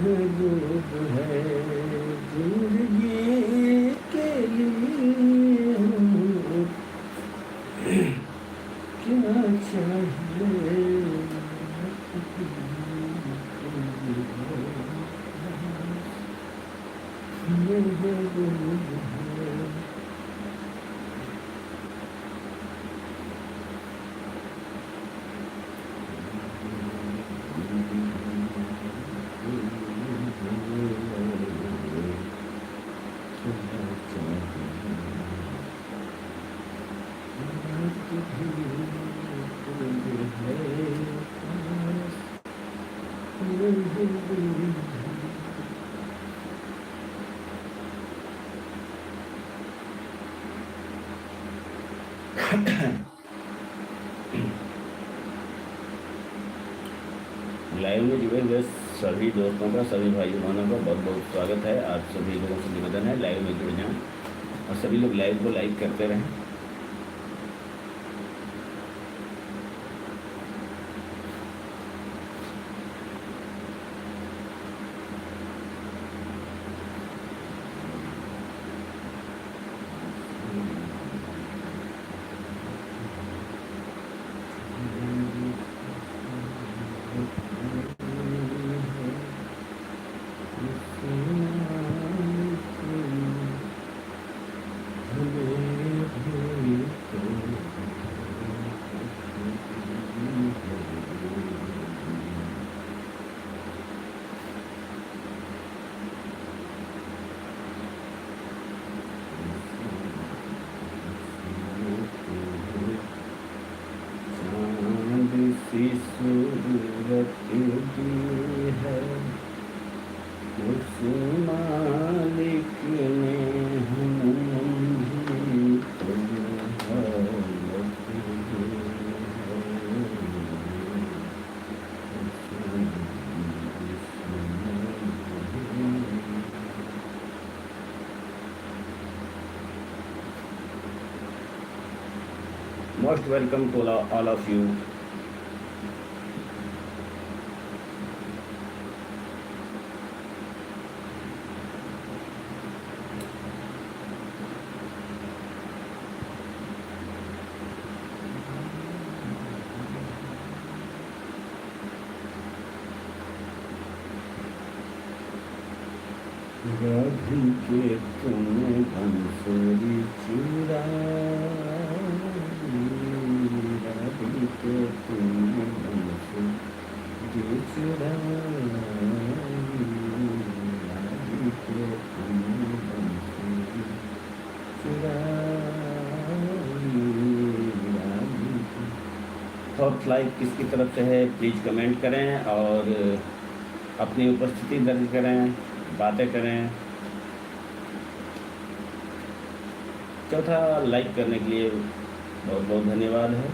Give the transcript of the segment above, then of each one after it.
महबूब है जिंदगी के लिए क्या चाहिए महबूब है। लाइव में जुड़े हुए सभी दोस्तों का, सभी भाई बहनों का बहुत बहुत स्वागत है। आप सभी लोगों से निवेदन है लाइव में जुड़ जाएं और सभी लोग लाइव को लाइक करते रहें। सूरत की है उस मालिक ने हमें तो हालत दी है। Most welcome to all of you. राधिके तुमने बंसुरी चुराई, राधिके तुमने बंसुरी चुराई, राधिके तुमने बंसुरी चुराई, राधिके। थॉट लाइक किसकी तरफ से है प्लीज़ कमेंट करें और अपनी उपस्थिति दर्ज करें, बातें करें। चौथा लाइक करने के लिए बहुत बहुत धन्यवाद है।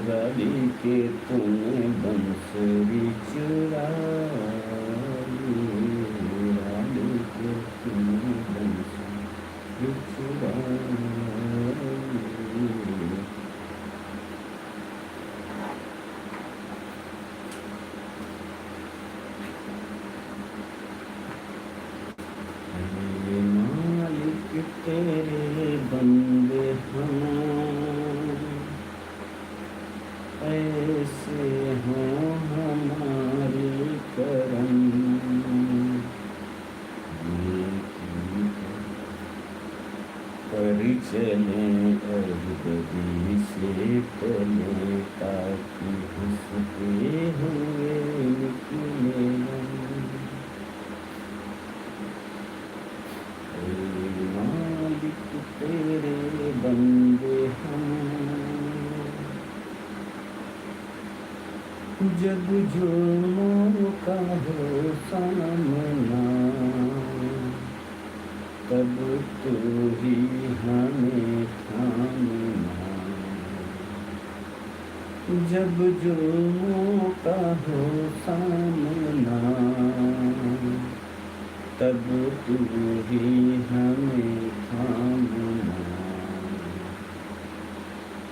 रवि के तूने बंसुरी चुराई, रवि के तूने बंसुरी चुराई। मालिक तेरे बंदे हम, ऐसे हों हमारे करम, पर चले अजगबी से टले, ताकि हंसते हुए निकले मालिक तेरे बंदे हम। जब जुल्मों का हो सामना, तब तू ही हमें थामना। जब जुल्मों का हो सामना, तब तू ही हमें थामना।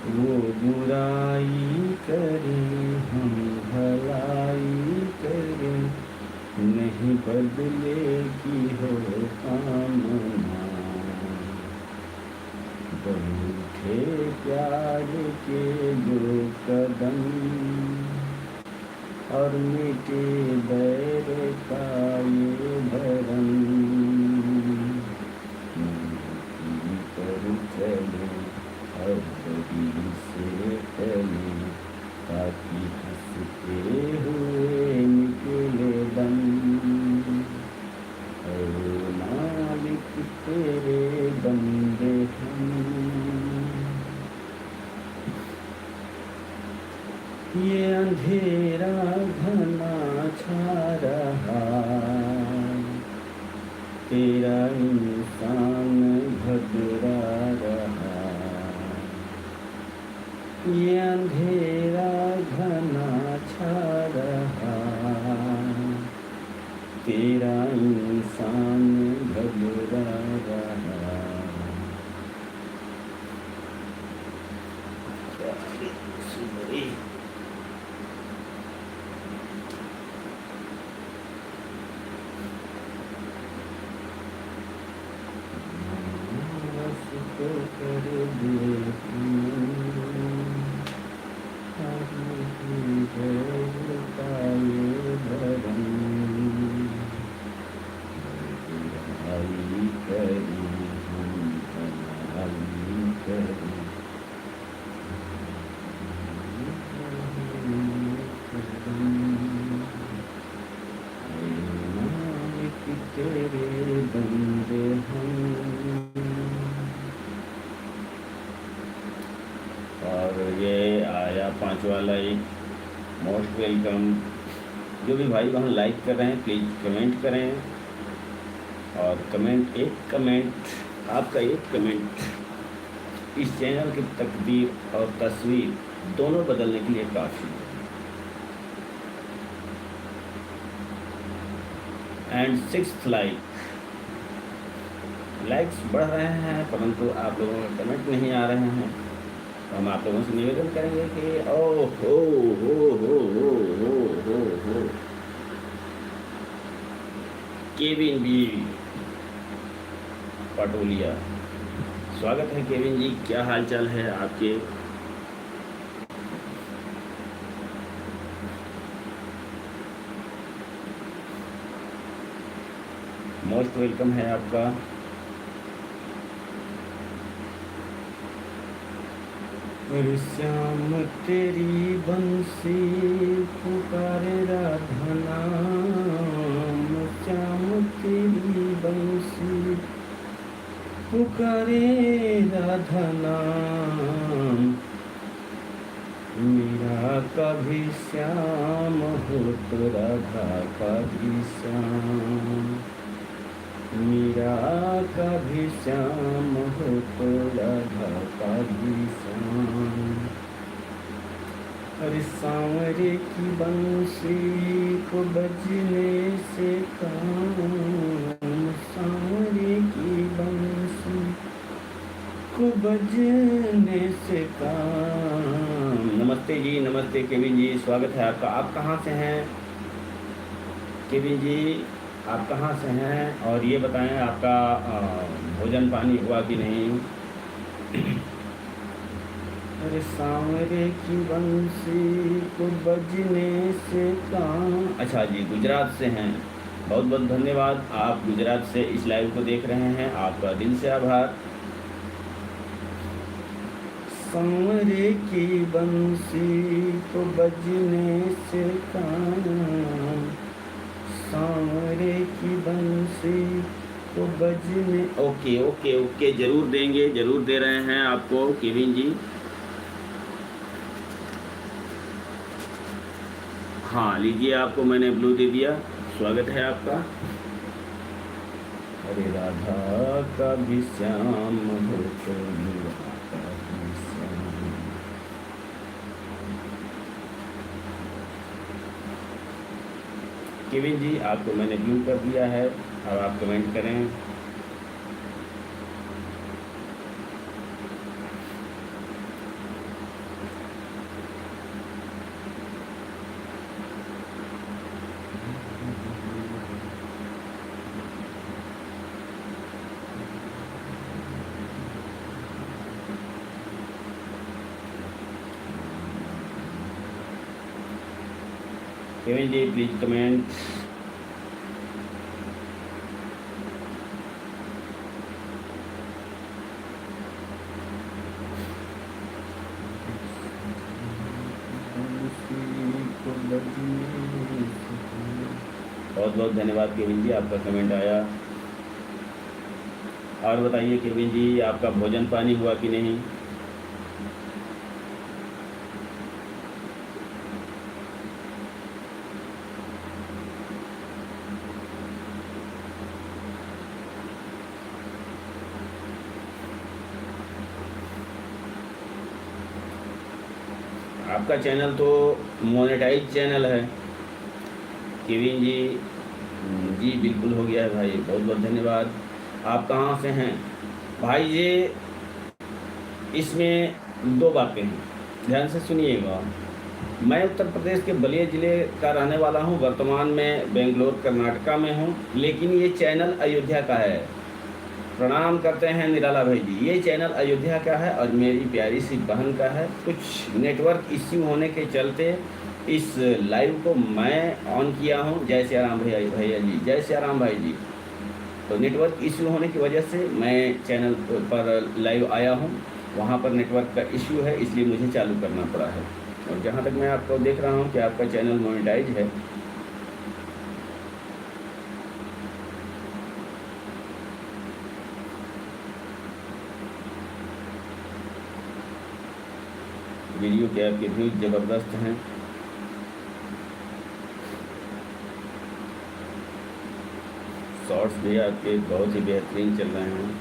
वो बुराई करे हम भलाई करें, नहीं बदलेगी हो कामना। बैठे प्यार के जो कदम, और मिटे बैर का ये भरम। पर चले अब बड़ी से टले, ताकि हंसते हुए निकले दम। मालिक तेरे बंदे हम, ये अंधेरा घना छा रहा, तेरा इंसान घबरा रहा। ये अंधेरा घना छा रहा, तेरा इंसान घबरा रहा। कर तेरे बंदे हम। और ये आया 5वां लाइक, मोस्ट वेलकम। जो भी भाई बहन लाइक कर रहे हैं प्लीज़ कमेंट करें, और एक कमेंट, आपका एक कमेंट इस चैनल की तकदीर और तस्वीर दोनों बदलने के लिए काफ़ी है। एंड 6th लाइक्स बढ़ रहे हैं, परंतु आप लोगों के कमेंट नहीं आ रहे हैं। तो हम आप लोगों से निवेदन करेंगे कि ओ हो केविन बी पटोलिया, स्वागत है केविन जी, क्या हाल चाल है आपके? मोस्ट वेलकम है आपका। श्याम तेरी बंसी पुकारे राधा नाम, श्याम तेरी बंसी पुकारे राधा नाम। मेरा कभी श्याम हो तो राधा का भी श्याम, मेरा कभी श्याम हो तो राधा का भी श्याम। अरे सांवरे की बंसी को बजने से काम, सांवरे की बंसी को बजने से काम। नमस्ते जी, नमस्ते केविन जी, स्वागत है आपका। आप कहाँ से हैं केविन जी? आप कहाँ से हैं? और ये बताएं आपका भोजन पानी हुआ कि नहीं? अरे सांवरे की बंसी को बजने से काम। अच्छा जी, गुजरात से हैं। बहुत बहुत धन्यवाद, आप गुजरात से इस लाइव को देख रहे हैं, आपका दिल से आभार। सांवरे की बंसी को बजने से काम, सांवरे की बंसी को बजने। ओके ओके ओके, जरूर देंगे, जरूर दे रहे हैं आपको केविन जी। हाँ लीजिए, आपको मैंने ब्लू दे दिया, स्वागत है आपका। अरे राधा का भी श्याम हो तो राधा का भी श्याम। केविन जी, आपको मैंने ब्लू कर दिया है, अब आप कमेंट करें। Kevin ji please comment. बहुत बहुत धन्यवाद केविन जी, आपका कमेंट आया। और बताइए केविन जी, आपका भोजन पानी हुआ कि नहीं? आपका चैनल तो मोनेटाइज चैनल है केविन जी। जी बिल्कुल हो गया है भाई, बहुत बहुत धन्यवाद। आप कहाँ से हैं भाई? ये इसमें दो बातें हैं, ध्यान से सुनिएगा। मैं उत्तर प्रदेश के बलिया ज़िले का रहने वाला हूँ, वर्तमान में बेंगलोर कर्नाटका में हूँ, लेकिन ये चैनल अयोध्या का है। प्रणाम करते हैं निराला भाई जी। ये चैनल अयोध्या का है और मेरी प्यारी सी बहन का है। कुछ नेटवर्क इश्यू होने के चलते इस लाइव को मैं ऑन किया हूँ। जय श्री राम भैया जी, जय श्री राम भाई जी। तो नेटवर्क इश्यू होने की वजह से मैं चैनल पर लाइव आया हूँ, वहाँ पर नेटवर्क का इश्यू है, इसलिए मुझे चालू करना पड़ा है। और जहाँ तक मैं आपको देख रहा हूँ कि आपका चैनल मोनेटाइज है। वीडियो के आपके व्यूज ज़बरदस्त हैं। शॉर्ट्स भी आपके बहुत ही बेहतरीन चल रहे हैं।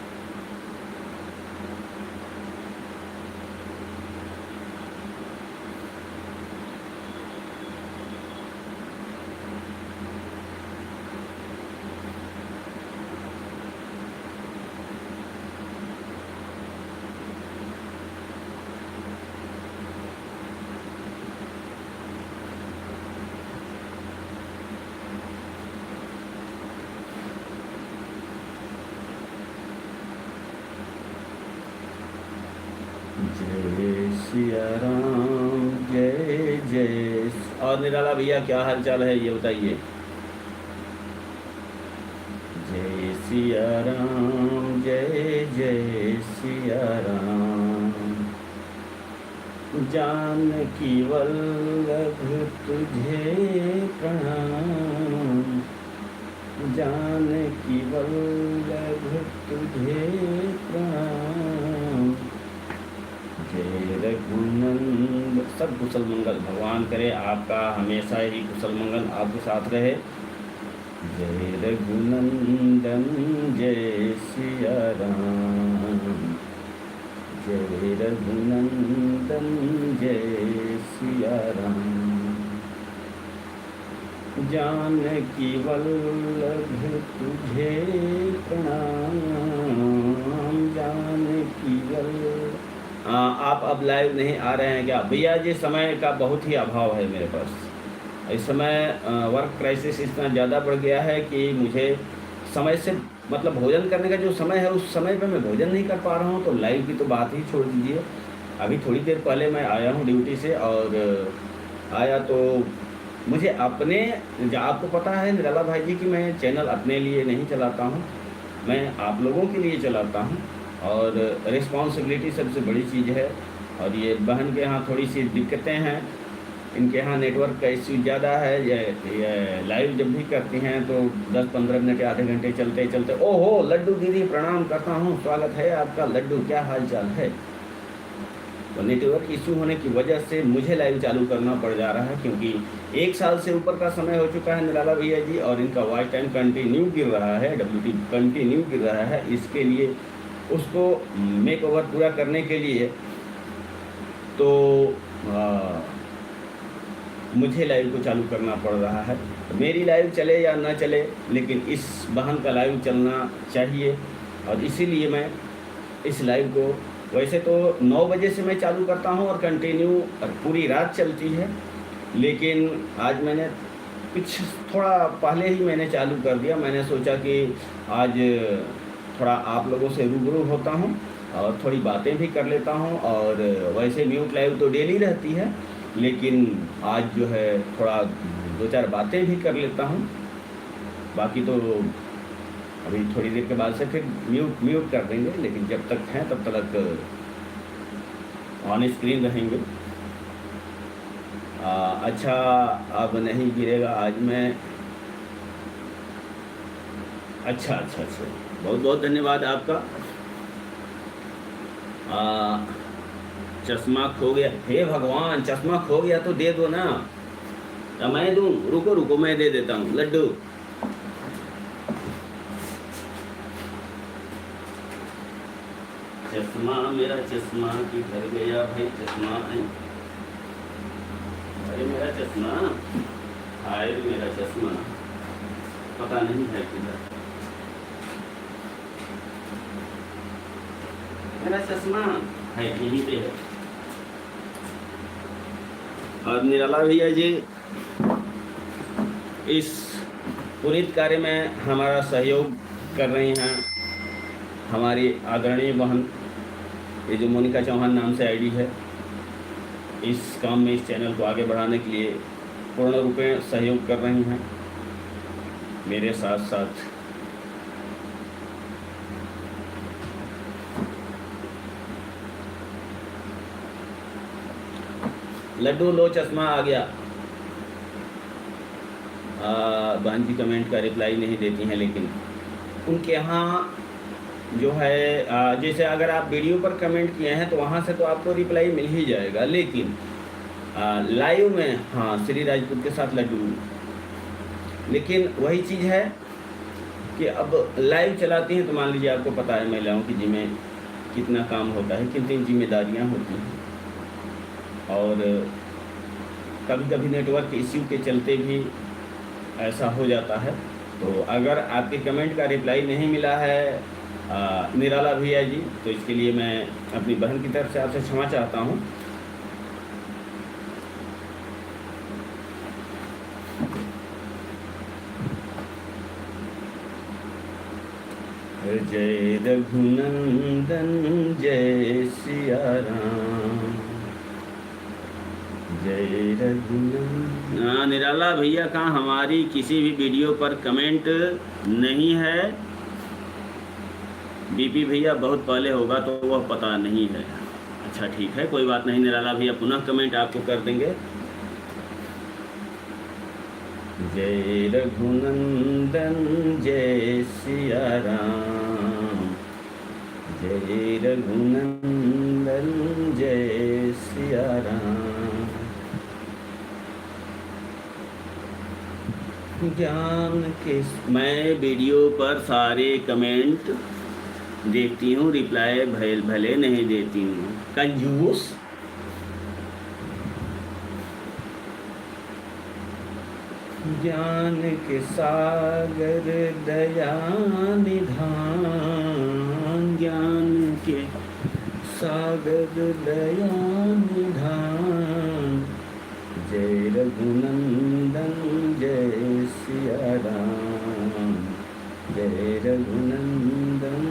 जय सिया राम, जय जय। और निराला भैया क्या हाल चाल है ये बताइए। जय सिया राम, जय जय सिया राम। जानकी वल्लभ तुझे प्रणाम, जानकी वल्लभ तुझे प्रणाम। जय रघुनंदन। सब कुशल मंगल भगवान करे, आपका हमेशा ही कुशल मंगल आपके साथ रहे। जय रघुनंदन, जय सिया राम, जय रघुनंदन, जय सिया जानकी वल्लभ तुझे प्रणाम, जानकी वल्लभ। आप अब लाइव नहीं आ रहे हैं क्या? भैया जी समय का बहुत ही अभाव है मेरे पास। इस समय वर्क क्राइसिस इतना ज़्यादा बढ़ गया है कि मुझे समय से मतलब भोजन करने का जो समय है उस समय पे मैं भोजन नहीं कर पा रहा हूँ, तो लाइव की तो बात ही छोड़ दीजिए। अभी थोड़ी देर पहले मैं आया हूँ ड्यूटी से, और आया तो मुझे अपने, आपको पता है निराला भाई जी कि मैं चैनल अपने लिए नहीं चलाता हूँ, मैं आप लोगों के लिए चलाता हूँ, और रिस्पॉन्सिबिलिटी सबसे बड़ी चीज़ है। और ये बहन के यहाँ थोड़ी सी दिक्कतें हैं, इनके यहाँ नेटवर्क का इश्यू ज़्यादा है। ये लाइव जब भी करती हैं तो 10-15 मिनट या आधे घंटे चलते चलते, ओहो लड्डू दीदी प्रणाम करता हूँ, स्वागत है आपका। लड्डू क्या हाल चाल है? तो नेटवर्क इश्यू होने की वजह से मुझे लाइव चालू करना पड़ जा रहा है, क्योंकि 1 साल से ऊपर का समय हो चुका है निराला भैया जी, और इनका वॉच टाइम कंटिन्यू गिर रहा है, WT कंटिन्यू गिर रहा है। इसके लिए उसको मेक ओवर पूरा करने के लिए तो मुझे लाइव को चालू करना पड़ रहा है। मेरी लाइव चले या ना चले, लेकिन इस बहन का लाइव चलना चाहिए, और इसीलिए मैं इस लाइव को, वैसे तो 9 बजे से मैं चालू करता हूं और कंटिन्यू पूरी रात चलती है, लेकिन आज मैंने कुछ थोड़ा पहले ही मैंने चालू कर दिया। मैंने सोचा कि आज थोड़ा आप लोगों से रूबरू होता हूं और थोड़ी बातें भी कर लेता हूं, और वैसे म्यूट लाइव तो डेली रहती है, लेकिन आज जो है थोड़ा 2-4 बातें भी कर लेता हूं। बाकी तो अभी थोड़ी देर के बाद से फिर म्यूट कर देंगे, लेकिन जब तक हैं तब तक ऑन स्क्रीन रहेंगे। अच्छा, अब नहीं गिरेगा आज मैं। अच्छा, बहुत बहुत धन्यवाद आपका। चश्मा खो गया, हे भगवान चश्मा खो गया तो दे दो ना, या मैं दूं? रुको मैं दे देता हूँ। लड्डू चश्मा, मेरा चश्मा किधर गया भाई? चश्मा है, अरे मेरा चश्मा, हाय मेरा चश्मा पता नहीं है किधर। मेरा चश्मा है यहीं पे है। और निराला भैया जी इस पुनीत कार्य में हमारा सहयोग कर रही हैं। हमारी आदरणीय बहन, ये जो मोनिका चौहान नाम से आईडी है, इस काम में, इस चैनल को आगे बढ़ाने के लिए पूर्ण रूप में सहयोग कर रही हैं मेरे साथ साथ। लड्डू लो चश्मा आ गया। बहन जी कमेंट का रिप्लाई नहीं देती हैं, लेकिन उनके यहाँ जो है जैसे अगर आप वीडियो पर कमेंट किए हैं तो वहाँ से तो आपको रिप्लाई मिल ही जाएगा, लेकिन लाइव में, हाँ श्री राजपूत के साथ लड्डू, लेकिन वही चीज़ है कि अब लाइव चलाती हैं तो मान लीजिए आपको पता है महिलाओं की जिम्मे कितना काम होता है, कितनी जिम्मेदारियाँ होती हैं, और कभी कभी नेटवर्क इश्यू के चलते भी ऐसा हो जाता है। तो अगर आपके कमेंट का रिप्लाई नहीं मिला है निराला भैया जी, तो इसके लिए मैं अपनी बहन की तरफ से आपसे क्षमा चाहता हूँ। जय रघुनंदन जय सिया राम, जय रघुनंदन। निराला भैया का हमारी किसी भी वीडियो पर कमेंट नहीं है। बीपी भैया बहुत पहले होगा तो वह पता नहीं है। अच्छा ठीक है, कोई बात नहीं निराला भैया, पुनः कमेंट आपको कर देंगे। जय रघुनंदन जय सिया राम, जय रघुनंदन जय सिया राम। ज्ञान के मैं वीडियो पर सारे कमेंट देखती हूँ, रिप्लाई भले नहीं देती हूँ। कंजूस। ज्ञान के सागर दया निधान, ज्ञान के सागर दया निधान, जय रघुनंदन जय सिया राम, जय रघुनंदन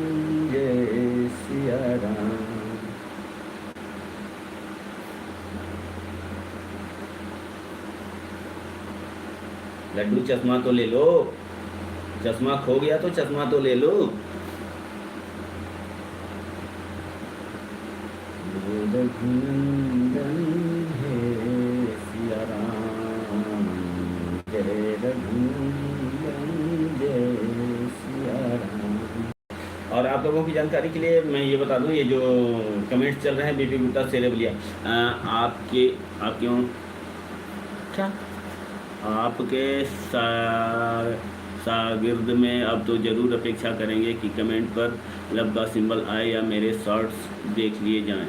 जय सिया राम। लड्डू चश्मा तो ले लो, चश्मा खो गया तो चश्मा तो ले लो। रघुनंदन है सिया राम, जय रघुनंदन जय सिया राम। और आप लोगों की जानकारी के लिए मैं ये बता दूं, ये जो कमेंट्स चल रहे हैं बीपी गुप्ता सेरेबलिया, आपके क्यों क्या आपके शागिर्द में अब तो ज़रूर अपेक्षा करेंगे कि कमेंट पर लव का सिंबल आए या मेरे शॉर्ट्स देख लिए जाएं।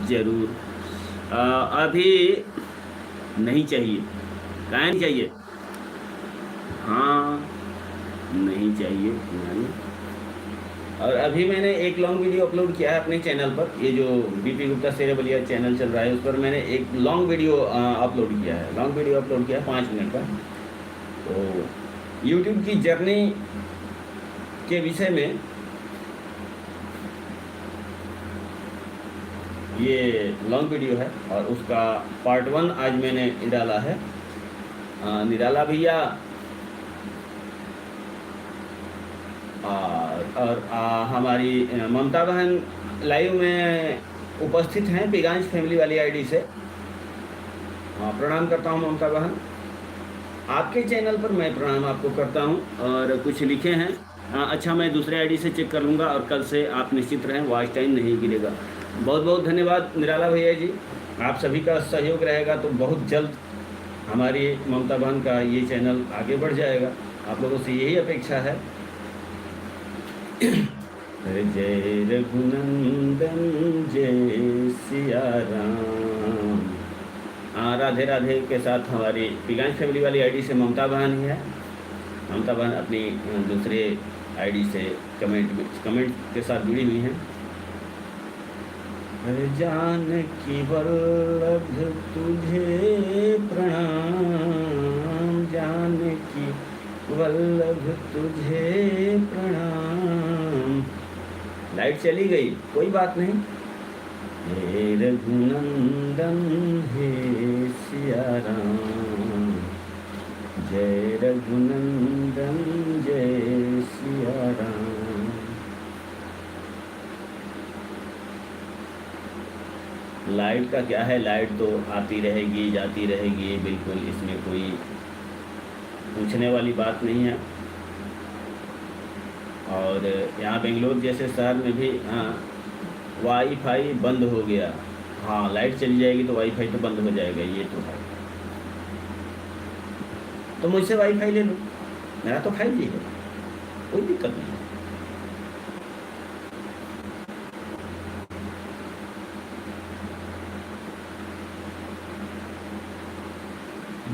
ज़रूर। अभी नहीं चाहिए, काहे नहीं चाहिए? हाँ नहीं चाहिए नहीं। और अभी मैंने एक लॉन्ग वीडियो अपलोड किया है अपने चैनल पर, ये जो बीपी गुप्ता सेरेबलिया चैनल चल रहा है उस पर मैंने एक लॉन्ग वीडियो अपलोड किया है, 5 मिनट का। तो यूट्यूब की जर्नी के विषय में ये लॉन्ग वीडियो है और उसका पार्ट 1 आज मैंने डाला है। निराला भैया और हमारी ममता बहन लाइव में उपस्थित हैं पिगांज फैमिली वाली आईडी से। प्रणाम करता हूं ममता बहन, आपके चैनल पर मैं प्रणाम आपको करता हूं। और कुछ लिखे हैं, अच्छा मैं दूसरे आईडी से चेक कर लूँगा और कल से आप निश्चित रहें वॉच टाइम नहीं गिरेगा। बहुत बहुत धन्यवाद निराला भैया जी, आप सभी का सहयोग रहेगा तो बहुत जल्द हमारी ममता बहन का ये चैनल आगे बढ़ जाएगा। आप लोगों से यही अपेक्षा है। जय रघुनंदन जय सिया राम। राधे राधे के साथ हमारी पिगांज फैमिली वाली आईडी से ममता बहन ही है। ममता बहन अपनी दूसरे आईडी से कमेंट के साथ जुड़ी हुई हैं। जानकी वल्लभ तुझे प्रणाम, जानकी वल्लभ तुझे प्रणाम। लाइट चली गई, कोई बात नहीं। हे रघुनंदन हे सिया राम, जय रघुनंदन जय सिया राम। लाइट का क्या है, लाइट तो आती रहेगी जाती रहेगी, बिल्कुल इसमें कोई पूछने वाली बात नहीं है। और यहाँ बेंगलोर जैसे शहर में भी वाईफाई बंद हो गया। हाँ लाइट चली जाएगी तो वाईफाई तो बंद हो जाएगा, ये तो है। तो मुझसे वाईफाई ले लो, मेरा तो 5G है, कोई दिक्कत नहीं।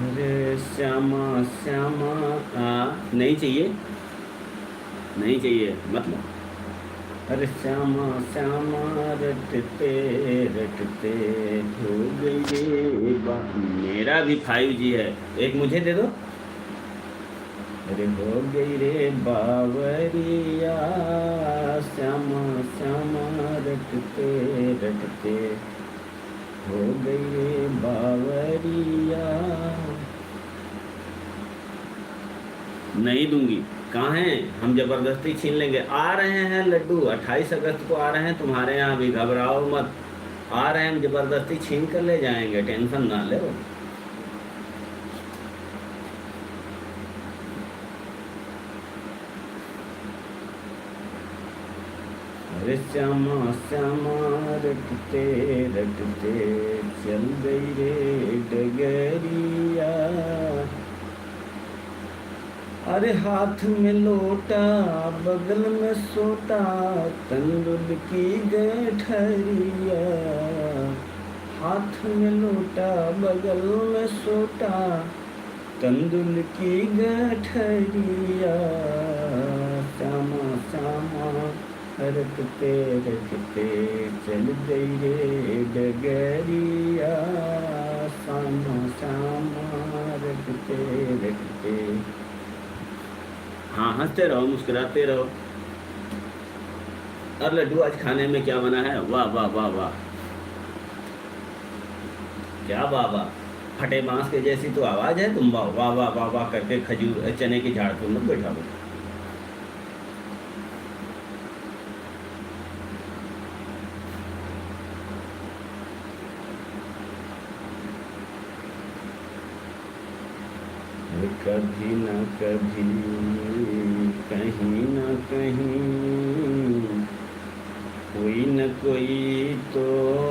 अरे श्यामा श्यामा नहीं चाहिए, नहीं चाहिए मतलब। अरे श्यामा श्यामा रटते रटते हो गई रे मेरा भी 5G है, एक मुझे दे दो। अरे हो गई रे बावरिया, श्यामा श्यामा रटते रटते हो गई रे बावरिया। नहीं दूंगी, कहाँ हैं? हम जबरदस्ती छीन लेंगे। आ रहे हैं लड्डू, 28 अगस्त को आ रहे हैं तुम्हारे यहाँ भी, घबराओ मत। आ रहे हैं, हम जबरदस्ती छीन कर ले जाएंगे, टेंशन ना ले। अरे श्यामा श्यामा रटते रटते चल गई रे डगरिया। अरे हाथ में लोटा बगल में सोटा, तंदुल की गठरिया। हाथ में लोटा बगल में सोटा, तंदुल की गठरिया, श्यामा श्यामा रखते रखते चल गई रे डगरिया, श्यामा श्यामा रखते रखते। हाँ, हंसते रहो, मुस्कुराते रहो। और लड्डू, आज खाने में क्या बना है? वाह वाह वाह वाह, क्या वाह वाह, फटे बांस के जैसी तो आवाज है। तुम वाह वाह वाह वाह वाह करके खजूर चने के झाड़ पर मत बैठा हो। कभी न कभी कहीं न कहीं कोई न कोई तो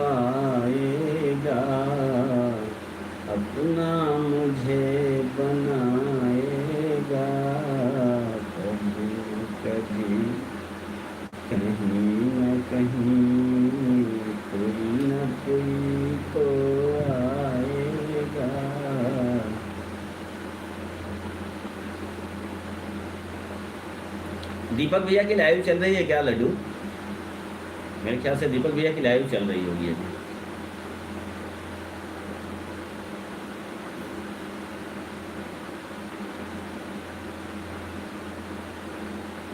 आएगा, अपना मुझे बनाएगा। कभी न कभी कहीं न कहीं कोई न कोई तो आएगा। दीपक भैया की लाइव चल रही है क्या लड्डू? मेरे ख्याल से दीपक भैया की लाइव चल रही होगी अभी।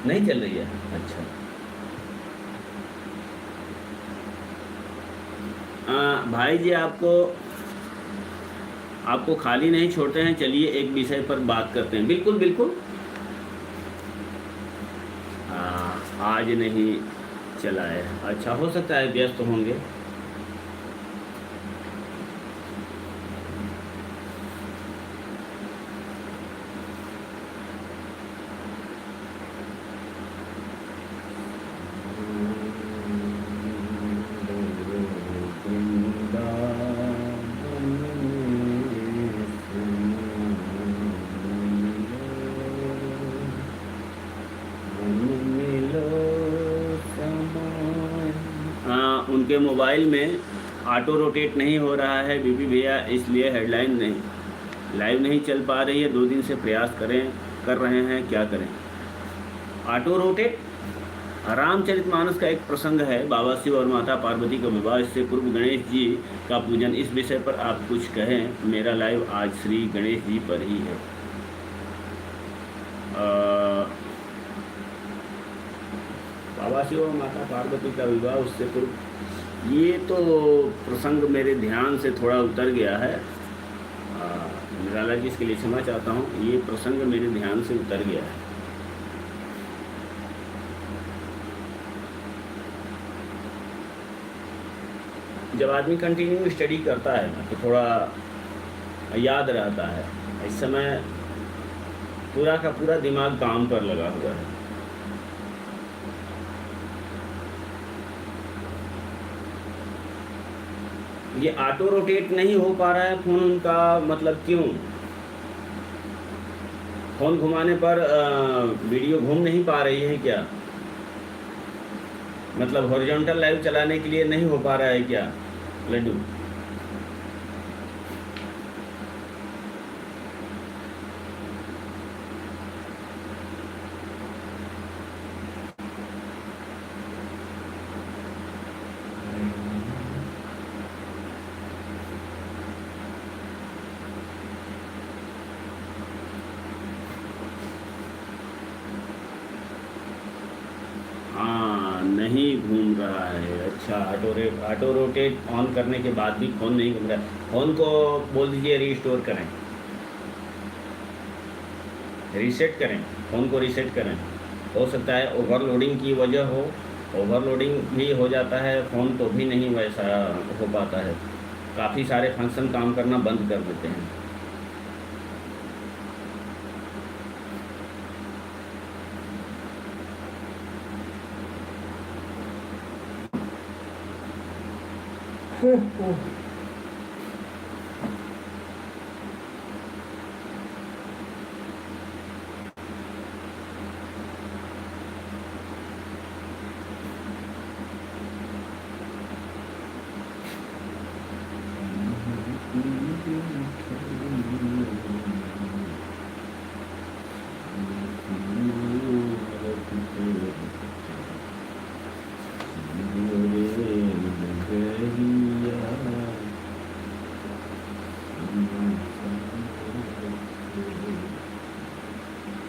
नहीं चल रही है? अच्छा, भाई जी आपको खाली नहीं छोड़ते हैं। चलिए एक विषय पर बात करते हैं। बिल्कुल बिल्कुल। आज नहीं चला है? अच्छा, हो सकता है व्यस्त होंगे। उनके मोबाइल में ऑटो रोटेट नहीं हो रहा है बीपी भैया, इसलिए हेडलाइन नहीं लाइव नहीं चल पा रही है। 2 दिन से प्रयास कर रहे हैं, क्या करें? ऑटो रोटेट रामचरितमानस का एक प्रसंग है, बाबा शिव और माता पार्वती का विवाह। इससे पूर्व गणेश जी का पूजन। इस विषय पर आप कुछ कहें। मेरा लाइव आज श्री गणेश जी पर ही है। बाबा शिव और माता पार्वती का विवाह, उससे पूर्व ये तो प्रसंग मेरे ध्यान से थोड़ा उतर गया है। निराला जी, इसके लिए क्षमा चाहता हूँ। ये प्रसंग मेरे ध्यान से उतर गया है। जब आदमी कंटिन्यू स्टडी करता है ना तो थोड़ा याद रहता है। इस समय पूरा का पूरा दिमाग काम पर लगा हुआ है। ये ऑटो रोटेट नहीं हो पा रहा है फ़ोन का, मतलब क्यों? फ़ोन घुमाने पर वीडियो घूम नहीं पा रही है क्या? मतलब हॉरिजॉन्टल लाइव चलाने के लिए नहीं हो पा रहा है क्या लड्डू? नहीं घूम रहा है। अच्छा, ऑटो रोटेट ऑन करने के बाद भी फ़ोन नहीं घूम रहा है। फ़ोन को बोल दीजिए रीस्टोर करें, रीसेट करें, फ़ोन को रीसेट करें। हो सकता है ओवरलोडिंग की वजह हो। ओवरलोडिंग भी हो जाता है फ़ोन तो भी नहीं वैसा हो पाता है। काफ़ी सारे फंक्शन काम करना बंद कर देते हैं।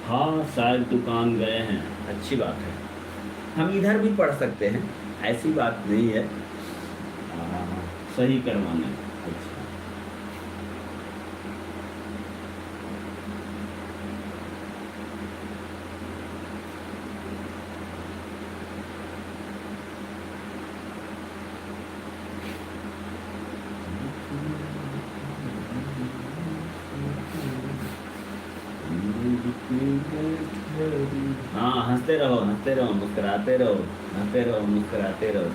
हाँ शायद दुकान गए हैं, अच्छी बात है। हम इधर भी पढ़ सकते हैं, ऐसी बात नहीं है। सही करवाना है। अच्छा। हाँ हंसते रहो मुस्कुराते रहो, हंसते रहो मुस्कुराते रहो।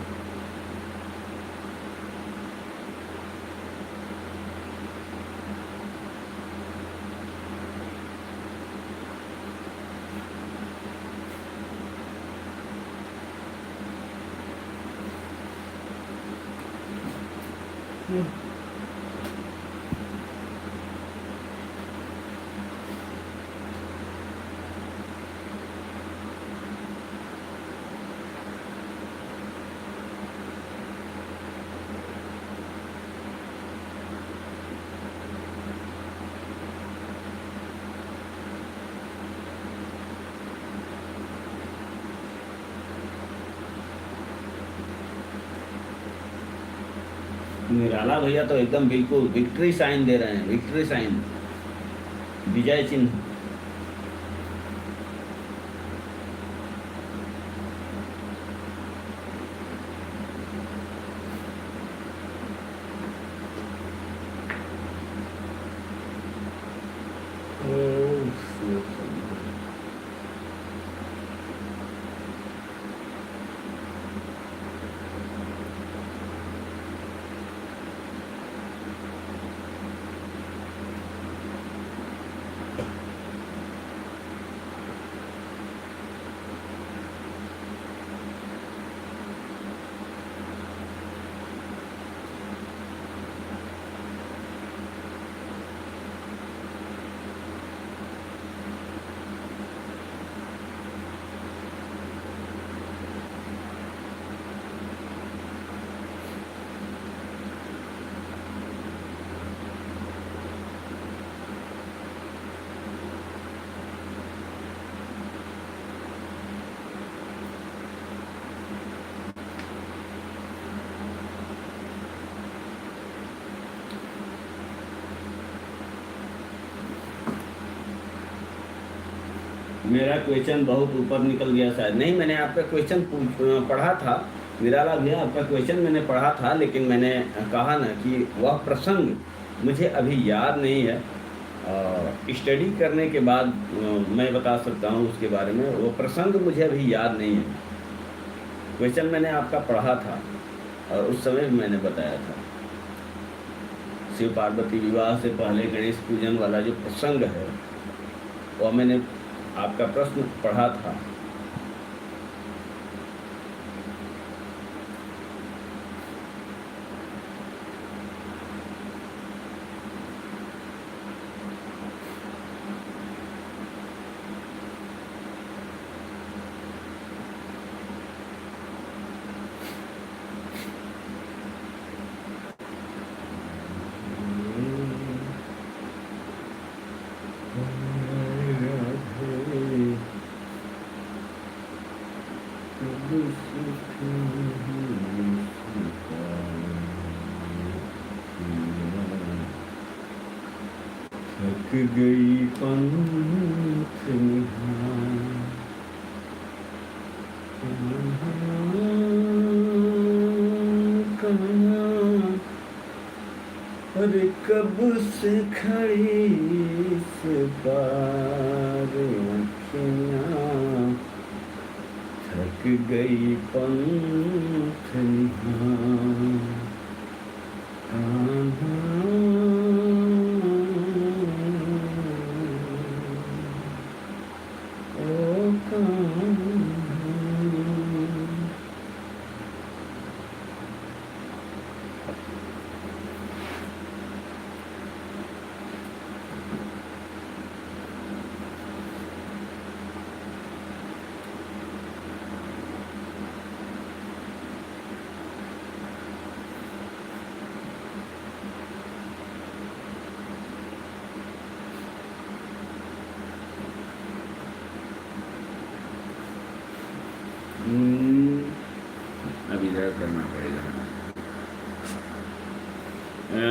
निराला भैया तो एकदम बिल्कुल विक्ट्री साइन दे रहे हैं, विक्ट्री साइन, विजय चिन्ह। मेरा क्वेश्चन बहुत ऊपर निकल गया शायद। नहीं, मैंने आपका क्वेश्चन पढ़ा था निराला भैया, आपका क्वेश्चन मैंने पढ़ा था, लेकिन मैंने कहा ना कि वह प्रसंग मुझे अभी याद नहीं है। स्टडी करने के बाद मैं बता सकता हूँ उसके बारे में। वो प्रसंग मुझे अभी याद नहीं है। क्वेश्चन मैंने आपका पढ़ा था और उस समय मैंने बताया था। शिव पार्वती विवाह से पहले गणेश पूजन वाला जो प्रसंग है वह मैंने आपका प्रश्न पढ़ा था। थक गई पंथ अरे कब से खड़ी इस पार अखियाँ, थक गई पंथ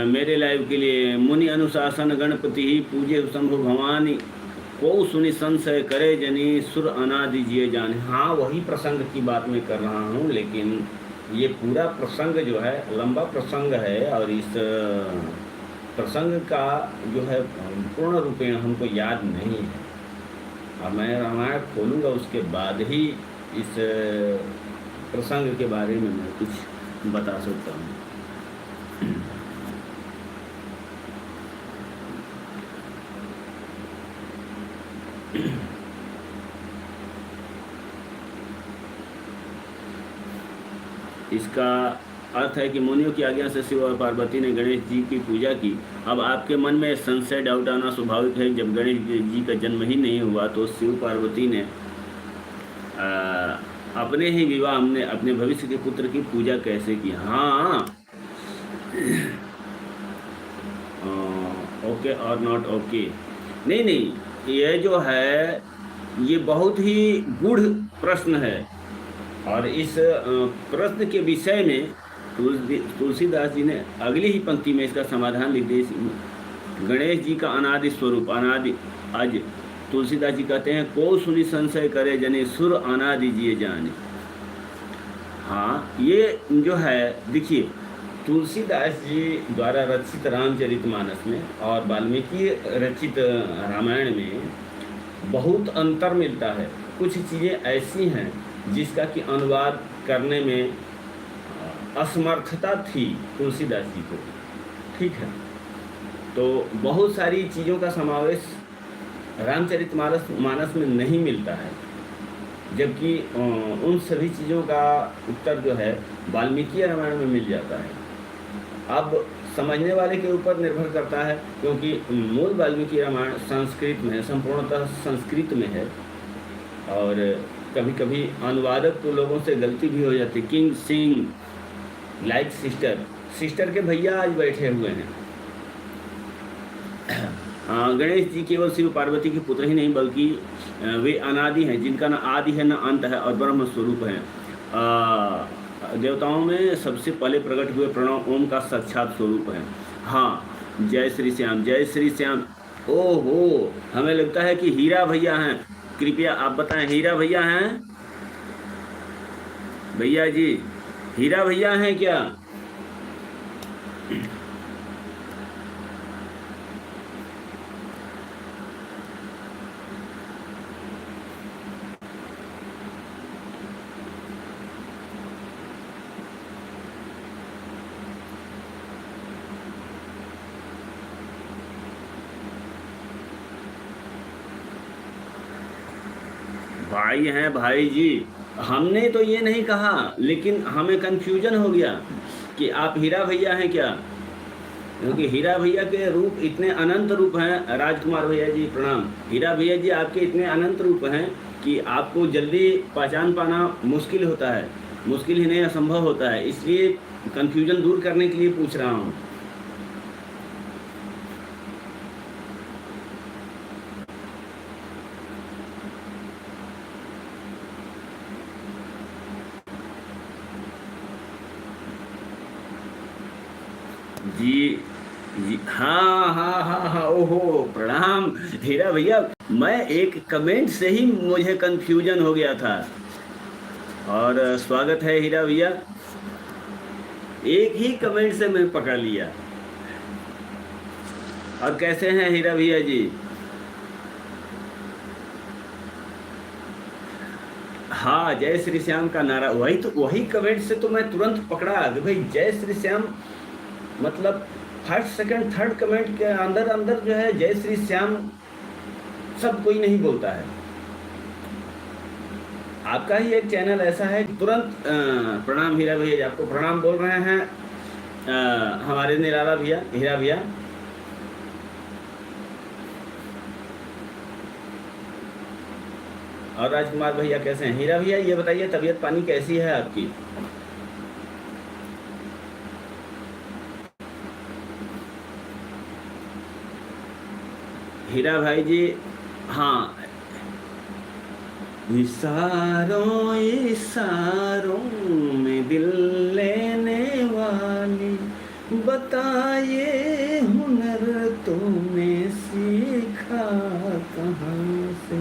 मेरे लाइव के लिए मुनि अनुशासन गणपति ही पूजे शंभु भवानी को सुनि संशय करे जनी सुर अनादि जिए जाने। हाँ, वही प्रसंग की बात मैं कर रहा हूँ, लेकिन ये पूरा प्रसंग जो है लंबा प्रसंग है और इस प्रसंग का जो है पूर्ण रूपेण हमको याद नहीं है। अब मैं रामायण खोलूँगा उसके बाद ही इस प्रसंग के बारे में मैं कुछ बता सकता हूँ। इसका अर्थ है कि मुनियों की आज्ञा से शिव और पार्वती ने गणेश जी की पूजा की। अब आपके मन में संशय डाउट आना स्वाभाविक है, जब गणेश जी का जन्म ही नहीं हुआ तो शिव पार्वती ने अपने ही विवाह में अपने भविष्य के पुत्र की पूजा कैसे की। हाँ, ओके और नॉट ओके, नहीं, ये जो है ये बहुत ही गूढ़ प्रश्न है और इस प्रश्न के विषय में तुलसीदास जी ने अगली ही पंक्ति में इसका समाधान लिख दिया। गणेश जी का अनादि स्वरूप अनादि आज तुलसीदास जी कहते हैं को सुनि संशय करे जने सुर अनादि जिए जाने। हाँ, ये जो है देखिए तुलसीदास जी द्वारा रचित रामचरितमानस में और वाल्मीकि रचित रामायण में बहुत अंतर मिलता है। कुछ चीज़ें ऐसी हैं जिसका कि अनुवाद करने में असमर्थता थी तुलसीदास जी को, ठीक है। तो बहुत सारी चीज़ों का समावेश रामचरितमानस में नहीं मिलता है, जबकि उन सभी चीज़ों का उत्तर जो है वाल्मीकि रामायण में मिल जाता है। अब समझने वाले के ऊपर निर्भर करता है, क्योंकि मूल वाल्मीकि रामायण संस्कृत में है, संपूर्णतः संस्कृत में है और कभी कभी अनुवादक तो लोगों से गलती भी हो जाती। किंग सिंह लाइक सिस्टर के भैया आज बैठे हुए हैं। गणेश जी केवल शिव पार्वती के पुत्र ही नहीं बल्कि वे अनादि हैं, जिनका न आदि है न अंत है और ब्रह्म स्वरूप हैं। देवताओं में सबसे पहले प्रकट हुए प्रणव ओम का साक्षात स्वरूप है। हाँ, जय श्री श्याम, जय श्री श्याम। ओहो, हमें लगता है कि हीरा भैया हैं, कृपया आप बताएं हीरा भैया हैं? भैया जी हीरा भैया हैं क्या? भाई हैं भाई जी, हमने तो ये नहीं कहा, लेकिन हमें कंफ्यूजन हो गया कि आप हीरा भैया हैं क्या, क्योंकि हीरा भैया के रूप इतने अनंत रूप हैं। राजकुमार भैया जी प्रणाम। हीरा भैया जी आपके इतने अनंत रूप हैं कि आपको जल्दी पहचान पाना मुश्किल होता है, मुश्किल ही नहीं असंभव होता है, इसलिए कंफ्यूजन दूर करने के लिए पूछ रहा हूँ। जी जी, हाँ हाँ हाँ हाँ, ओहो प्रणाम हीरा भैया। मैं एक कमेंट से ही मुझे कंफ्यूजन हो गया था और स्वागत है हीरा भैया, एक ही कमेंट से मैं पकड़ लिया। और कैसे हैं हीरा भैया जी? हाँ, जय श्री श्याम का नारा, वही कमेंट से तो मैं तुरंत पकड़ा कि भाई जय श्री श्याम, मतलब फर्स्ट सेकंड थर्ड कमेंट के अंदर अंदर जो है जय श्री श्याम सब कोई नहीं बोलता है। आपका ही एक चैनल ऐसा है कि तुरंत प्रणाम हीरा भैया, आपको प्रणाम बोल रहे हैं हमारे निराला भैया, हीरा भैया। और राजकुमार भैया कैसे हैं? हीरा भैया ये बताइए तबीयत पानी कैसी है आपकी? हीरा भाई जी, हाँ, इशारों इशारों में दिल लेने वाली बताइए हुनर तुमने सीखा कहाँ से।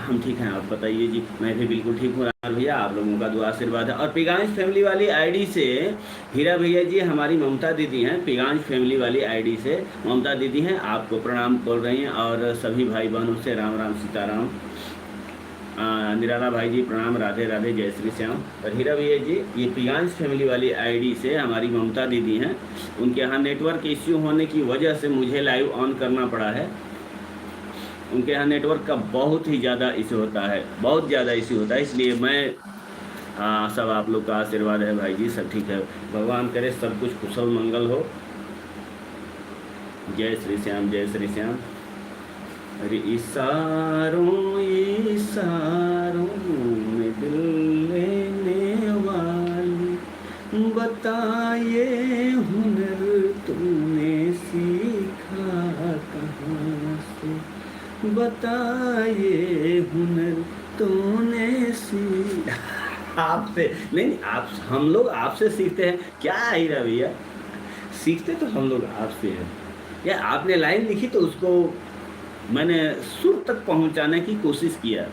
हम ठीक हैं, आप बताइए जी। मैं भी बिल्कुल ठीक हूँ राहुल भैया, आप लोगों का दुआ आशीर्वाद है। और पिगांश फैमिली वाली आईडी से हीरा भैया जी हमारी ममता दीदी हैं, पिगांश फैमिली वाली आईडी से ममता दीदी हैं, आपको प्रणाम बोल रही हैं। और सभी भाई बहनों से राम राम सीताराम। निराला भाई जी प्रणाम, राधे राधे, जय श्री श्याम। और हीरा भैया जी ये पिगांश फैमिली वाली आईडी से हमारी ममता दीदी हैं, उनके यहाँ नेटवर्क इश्यू होने की वजह से मुझे लाइव ऑन करना पड़ा है। उनके यहाँ नेटवर्क का बहुत ही ज़्यादा इशू होता है, बहुत ज़्यादा इशू होता है, इसलिए मैं सब आप लोग का आशीर्वाद है भाई जी, सब ठीक है। भगवान करे सब कुछ कुशल मंगल हो। जय श्री श्याम, जय श्री श्याम। अरे इशारों इशारों में दिल लेने वाली, बताइए हुनर तुमने सीखा कहाँ से, बताइए हुनर तूने आपसे नहीं, आप हम लोग आपसे सीखते हैं क्या हीरा भैया, सीखते तो हम लोग आपसे हैं। या आपने लाइन लिखी तो उसको मैंने सुर तक पहुंचाने की कोशिश किया।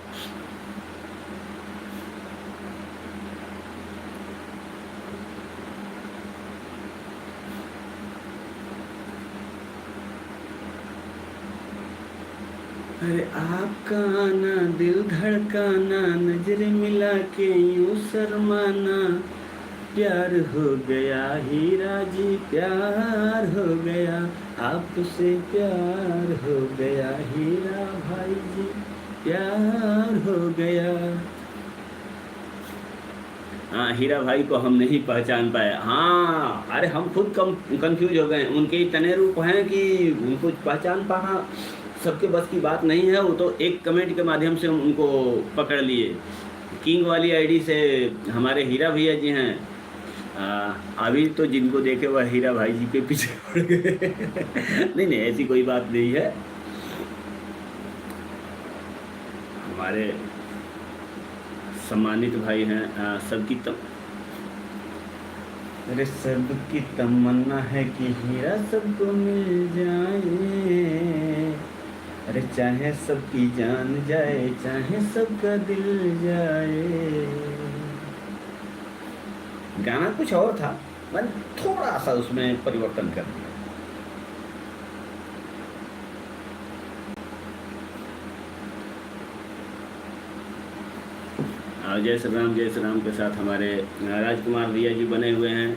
अरे आपका आना दिल धड़काना, नजर मिला के यूं शर्माना, प्यार हो गया हीरा जी, प्यार हो गया आपसे, प्यार हो गया हीरा भाई जी, प्यार हो गया। हाँ, हीरा भाई को हम नहीं पहचान पाए। हाँ, अरे हम खुद कंफ्यूज हो गए। उनके इतने रूप हैं कि उनको पहचान पाना सबके बस की बात नहीं है। वो तो एक कमेंट के माध्यम से हम उनको पकड़ लिए। किंग वाली आईडी से हमारे हीरा भैया जी हैं, अभी तो जिनको देखे वह हीरा भाई जी के पीछे पड़ गए। नहीं नहीं, ऐसी कोई बात नहीं है। हमारे सम्मानित भाई हैं, सबकी अरे सबकी तमन्ना है कि हीरा सबको मिल जाए, अरे चाहे सबकी जान जाए, चाहे सबका दिल जाए। गाना कुछ और था, मैंने थोड़ा सा उसमें परिवर्तन कर दिया। जय श्री राम, जय श्री राम के साथ हमारे राजकुमार भैया जी बने हुए हैं,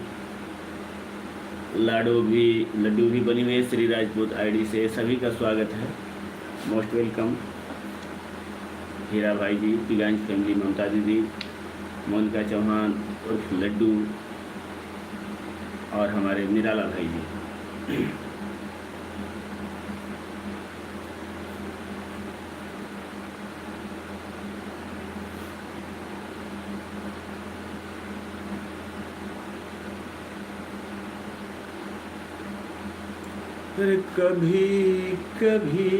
लड्डू भी बनी हुई है श्री राजपूत आईडी से। सभी का स्वागत है, मोस्ट वेलकम। हीरा भाई जी, पिगांश फैमिली, ममता दीदी, मोनिका चौहान उर्फ लड्डू, और हमारे निराला भाई जी। फिर कभी कभी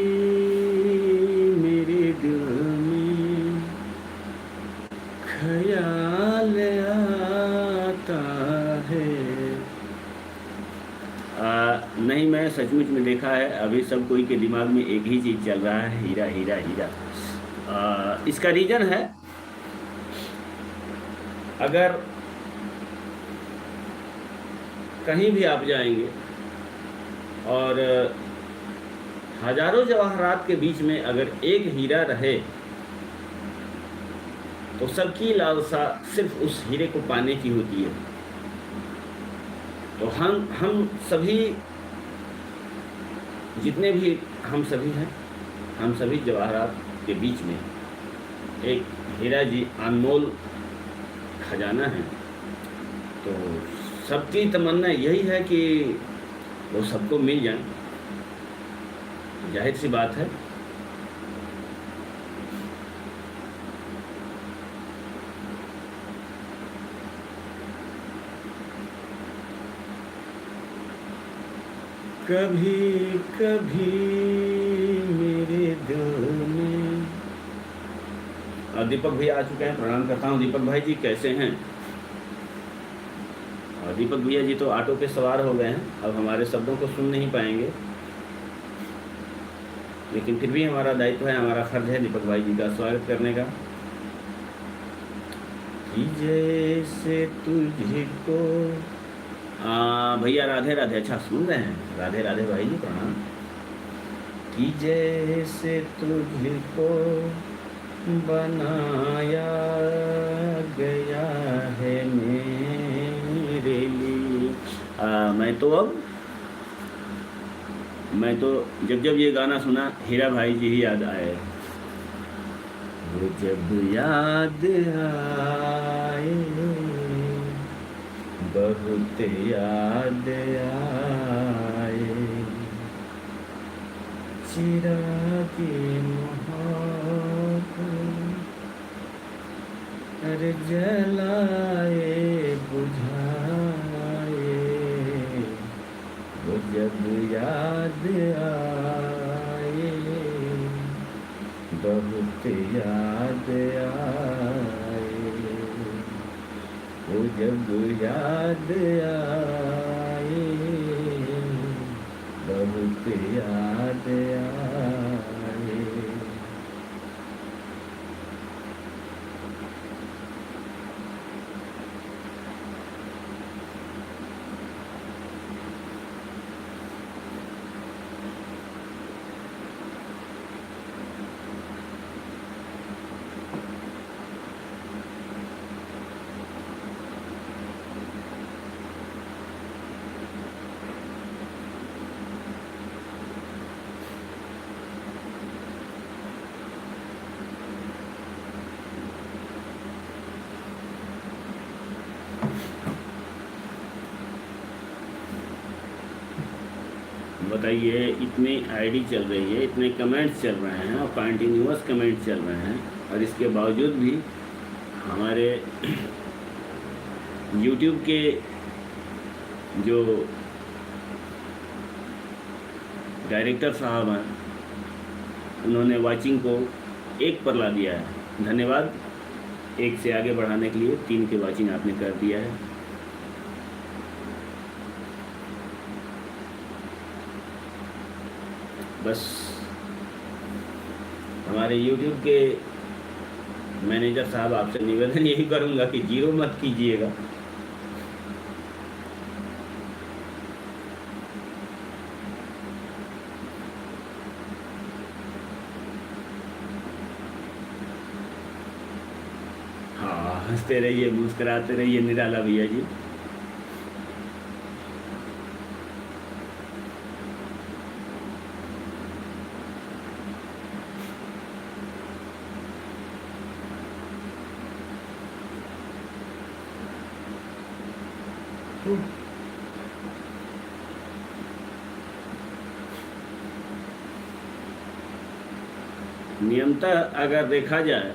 मेरे दिल में ख्याल आता है। नहीं, मैं सचमुच में देखा है, अभी सब कोई के दिमाग में एक ही चीज़ चल रहा है, हीरा हीरा हीरा। इसका रीज़न है, अगर कहीं भी आप जाएंगे और हजारों जवाहरात के बीच में अगर एक हीरा रहे तो सबकी लालसा सिर्फ उस हीरे को पाने की होती है। तो हम सभी, जितने भी हम सभी हैं, हम सभी जवाहरात के बीच में एक हीरा जी अनमोल खजाना है। तो सबकी तमन्ना यही है कि वो सबको मिल जाए, जाहिर सी बात है। कभी कभी मेरे दिल में। दीपक भैया आ चुके हैं, प्रणाम करता हूँ। दीपक भाई जी कैसे हैं? और दीपक भैया जी तो ऑटो पे सवार हो गए हैं, अब हमारे शब्दों को सुन नहीं पाएंगे, लेकिन फिर भी हमारा दायित्व है, हमारा फर्ज है दीपक भाई जी का स्वागत करने का। कि जैसे तुझको भैया राधे राधे, अच्छा सुन रहे हैं, राधे राधे भाई जी प्रणाम। कि जैसे तुझको बनाया गया है मेरे लिए। मैं तो जब जब ये गाना सुना हीरा भाई जी ही याद आए। वो जब याद आए बहुत याद आए, चिरागी मोहब्बत अरे जलाए बुझाए, वो जब याद आए बहुत याद आए, वो जब याद आए बहुत याद आए। बताइए, इतनी आईडी चल रही है, इतने कमेंट्स चल रहे हैं और कंटिन्यूअस कमेंट्स चल रहे हैं, और इसके बावजूद भी हमारे यूट्यूब के जो डायरेक्टर साहब हैं उन्होंने वाचिंग को 1 पर ला दिया है। धन्यवाद 1 से आगे बढ़ाने के लिए, 3 के वाचिंग आपने कर दिया है। बस हमारे YouTube के मैनेजर साहब आपसे निवेदन यही करूंगा कि 0 मत कीजिएगा। हाँ, हंसते रहिए, मुस्कुराते रहिए निराला भैया जी। नियमतः अगर देखा जाए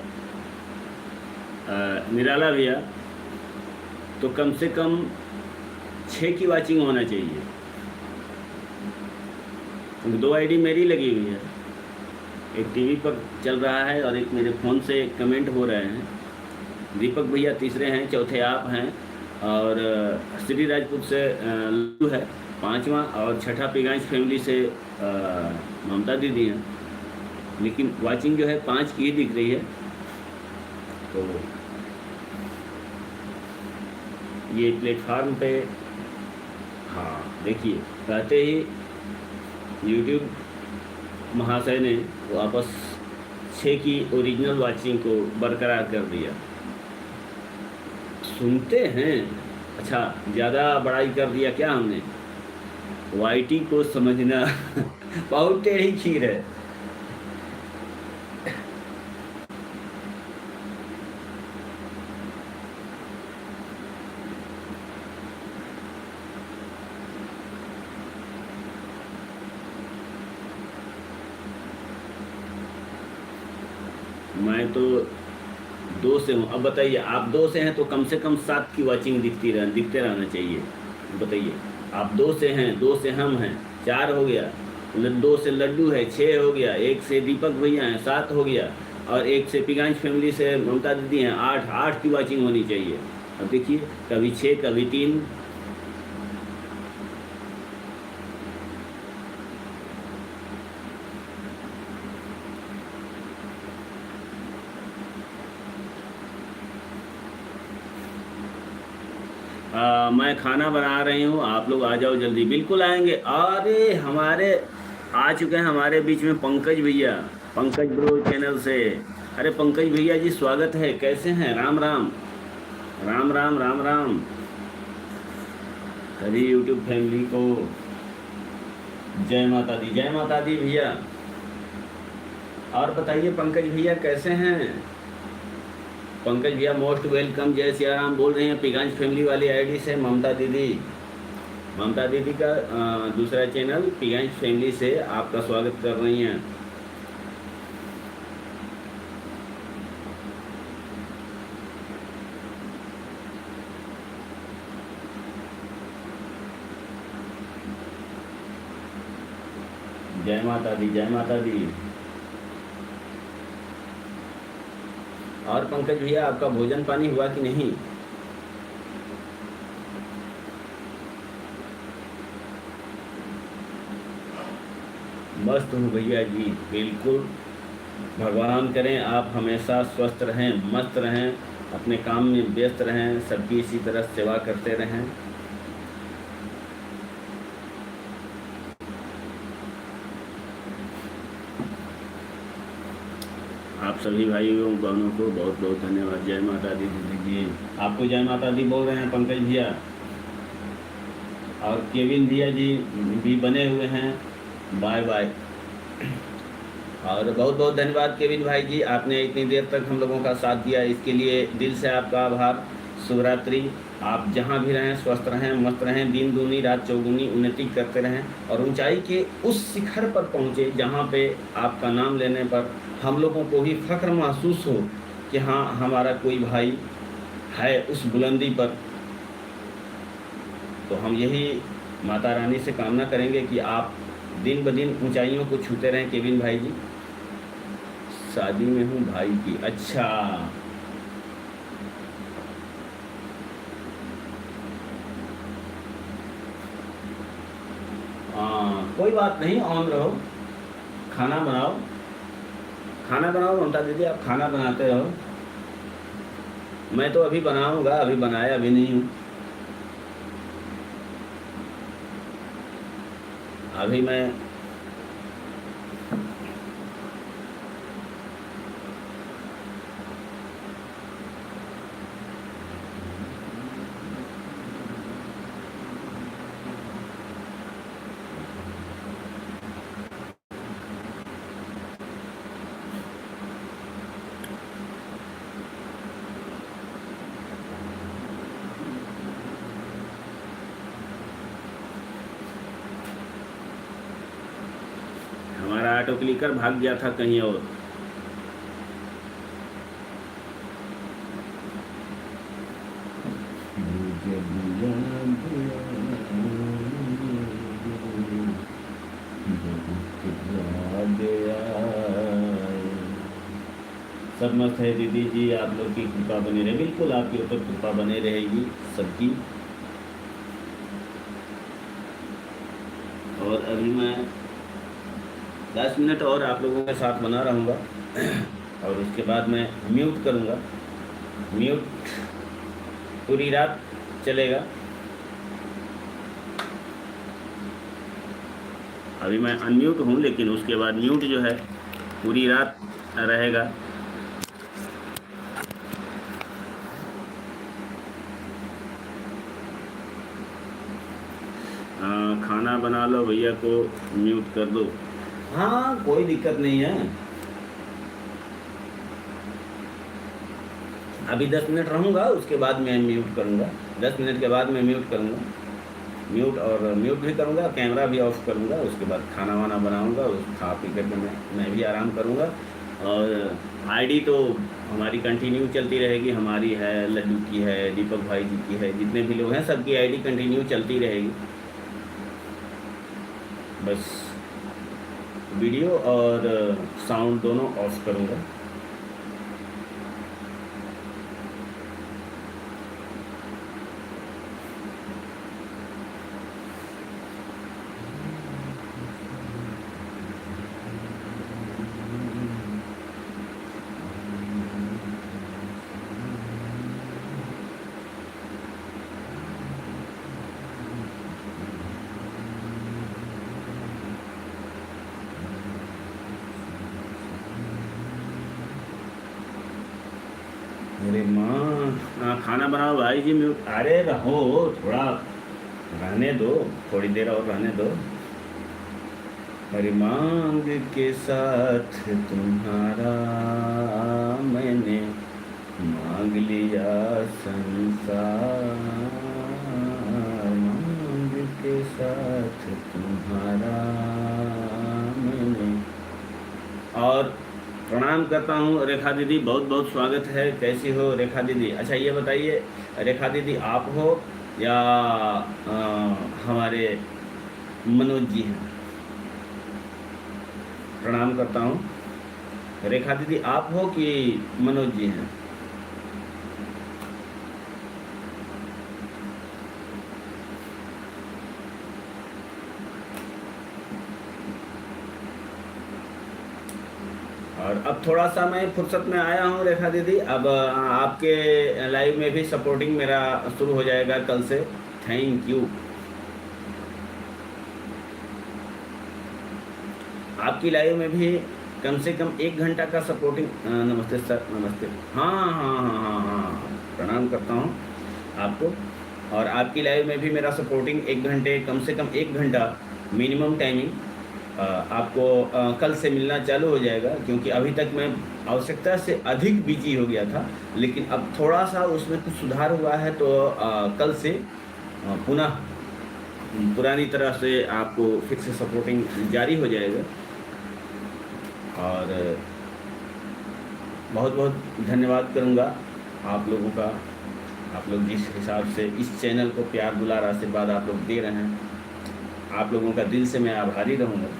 निराला भैया, तो कम से कम 6 की वाचिंग होना चाहिए। 2 आईडी मेरी लगी हुई है, एक टीवी पर चल रहा है और एक मेरे फ़ोन से कमेंट हो रहे हैं। दीपक भैया तीसरे हैं, चौथे आप हैं, और श्री राजपूत से लल्लू है 5वां, और छठा पिगांच फैमिली से ममता दीदी हैं। लेकिन वाचिंग जो है 5 की ही दिख रही है। तो ये प्लेटफार्म पे, हाँ देखिए, कहते ही यूट्यूब महाशय ने वापस 6 की ओरिजिनल वाचिंग को बरकरार कर दिया। सुनते हैं, अच्छा ज़्यादा बड़ाई कर दिया क्या हमने? वाईटी को समझना बहुत टेढ़ी खीर है। मैं तो 2 से हूँ। अब बताइए, आप 2 से हैं तो कम से कम 7 की वाचिंग दिखते रहना चाहिए। बताइए, आप 2 से हैं, 2 से हम हैं, 4 हो गया, 2 से लड्डू है, 6 हो गया, 1 से दीपक भैया हैं, 7 हो गया, और 1 से पिगांच फैमिली से ममता दीदी हैं, 8 की वाचिंग होनी चाहिए। अब देखिए, कभी 6 कभी 3, मैं खाना बना रही हूँ, आप लोग आ जाओ जल्दी। बिल्कुल आएंगे। अरे हमारे आ चुके हैं हमारे बीच में पंकज भैया, पंकज ब्रो चैनल से। अरे पंकज भैया जी स्वागत है, कैसे हैं? राम राम राम राम राम राम सभी यूट्यूब फैमिली को जय माता दी भैया। और बताइए पंकज भैया कैसे हैं? पंकज भैया मोस्ट वेलकम, जय सिया राम बोल रहे हैं पिगांज फैमिली वाली आईडी से। ममता दीदी का दूसरा चैनल पिगांज फैमिली से आपका स्वागत कर रही हैं। जय माता दी, जय माता दी। और पंकज भैया आपका भोजन पानी हुआ कि नहीं? मस्त हूँ भैया जी, बिल्कुल। भगवान करें आप हमेशा स्वस्थ रहें, मस्त रहें, अपने काम में व्यस्त रहें, सबकी इसी तरह सेवा करते रहें। आप सभी भाइयों बहनों को बहुत बहुत धन्यवाद। जय माता दी दीदी जी, आपको जय माता दी बोल रहे हैं पंकज भैया। और केविन भैया जी भी बने हुए हैं, बाय बाय। और बहुत बहुत धन्यवाद केविन भाई जी, आपने इतनी देर तक हम लोगों का साथ दिया, इसके लिए दिल से आपका आभार। शिवरात्रि। आप जहाँ भी रहें स्वस्थ रहें, मस्त रहें, दिन दूनी रात चौगुनी उन्नति करते रहें और ऊंचाई के उस शिखर पर पहुँचे जहाँ पे आपका नाम लेने पर हम लोगों को ही फख्र महसूस हो कि हाँ हमारा कोई भाई है उस बुलंदी पर। तो हम यही माता रानी से कामना करेंगे कि आप दिन ब दिन ऊंचाइयों को छूते रहें। केविन भाई जी शादी में हूँ भाई की। अच्छा, हाँ कोई बात नहीं, ऑन रहो, खाना बनाओ, खाना बनाओ ममता दीदी, आप खाना बनाते रहो। मैं तो अभी बनाऊंगा, अभी बनाया अभी नहीं हूँ। अभी मैं हमारा ऑटो क्लिकर भाग गया था कहीं और। सब मस्त है दीदी जी, आप लोग की कृपा बनी रहे। बिल्कुल आपके ऊपर कृपा बने रहेगी सबकी। और अभी मैं 10 मिनट और आप लोगों के साथ बना रहूँगा और उसके बाद मैं म्यूट करूँगा। म्यूट पूरी रात चलेगा। अभी मैं अनम्यूट हूँ लेकिन उसके बाद म्यूट जो है पूरी रात रहेगा। खाना बना लो, भैया को म्यूट कर दो। हाँ कोई दिक्कत नहीं है। अभी 10 मिनट रहूँगा, उसके बाद मैं म्यूट करूँगा। 10 मिनट के बाद मैं म्यूट करूँगा, म्यूट और म्यूट भी करूँगा, कैमरा भी ऑफ करूँगा। उसके बाद खाना वाना बनाऊँगा, उस खा पी करके मैं भी आराम करूँगा। और आईडी तो हमारी कंटिन्यू चलती रहेगी। हमारी है, लड्डू की है, दीपक भाई जी की है, जितने भी लोग हैं सबकी आईडी कंटिन्यू चलती रहेगी। बस वीडियो और साउंड दोनों ऑफ करूँगा। अरे माँ, खाना बनाओ भाई जी। म्यूट, अरे रहो, थोड़ा रहने दो, थोड़ी देर और रहने दो। अरे मांग के साथ तुम्हारा मैंने मांग लिया संसार, मांग के साथ तुम्हारा मैंने। और प्रणाम करता हूँ रेखा दीदी, बहुत बहुत स्वागत है। कैसी हो रेखा दीदी? अच्छा ये बताइए रेखा दीदी, आप हो या हमारे मनोज जी हैं? प्रणाम करता हूँ। रेखा दीदी आप हो कि मनोज जी हैं? और अब थोड़ा सा मैं फुर्सत में आया हूँ रेखा दीदी। अब आपके लाइव में भी सपोर्टिंग मेरा शुरू हो जाएगा कल से। Thank you. आपकी लाइव में भी कम से कम 1 घंटा का सपोर्टिंग। नमस्ते सर, नमस्ते। हाँ हाँ हाँ हाँ हाँ, प्रणाम करता हूँ आपको। और आपकी लाइव में भी मेरा सपोर्टिंग 1 घंटे, कम से कम 1 घंटा मिनिमम टाइमिंग आपको कल से मिलना चालू हो जाएगा। क्योंकि अभी तक मैं आवश्यकता से अधिक बिजी हो गया था, लेकिन अब थोड़ा सा उसमें कुछ सुधार हुआ है। तो कल से पुनः पुरानी तरह से आपको फिर से सपोर्टिंग जारी हो जाएगा। और बहुत बहुत धन्यवाद करूँगा आप लोगों का। आप लोग जिस हिसाब से इस चैनल को प्यार दुलार आशीर्वाद आप लोग दे रहे हैं, आप लोगों का दिल से मैं आभारी रहूँगा।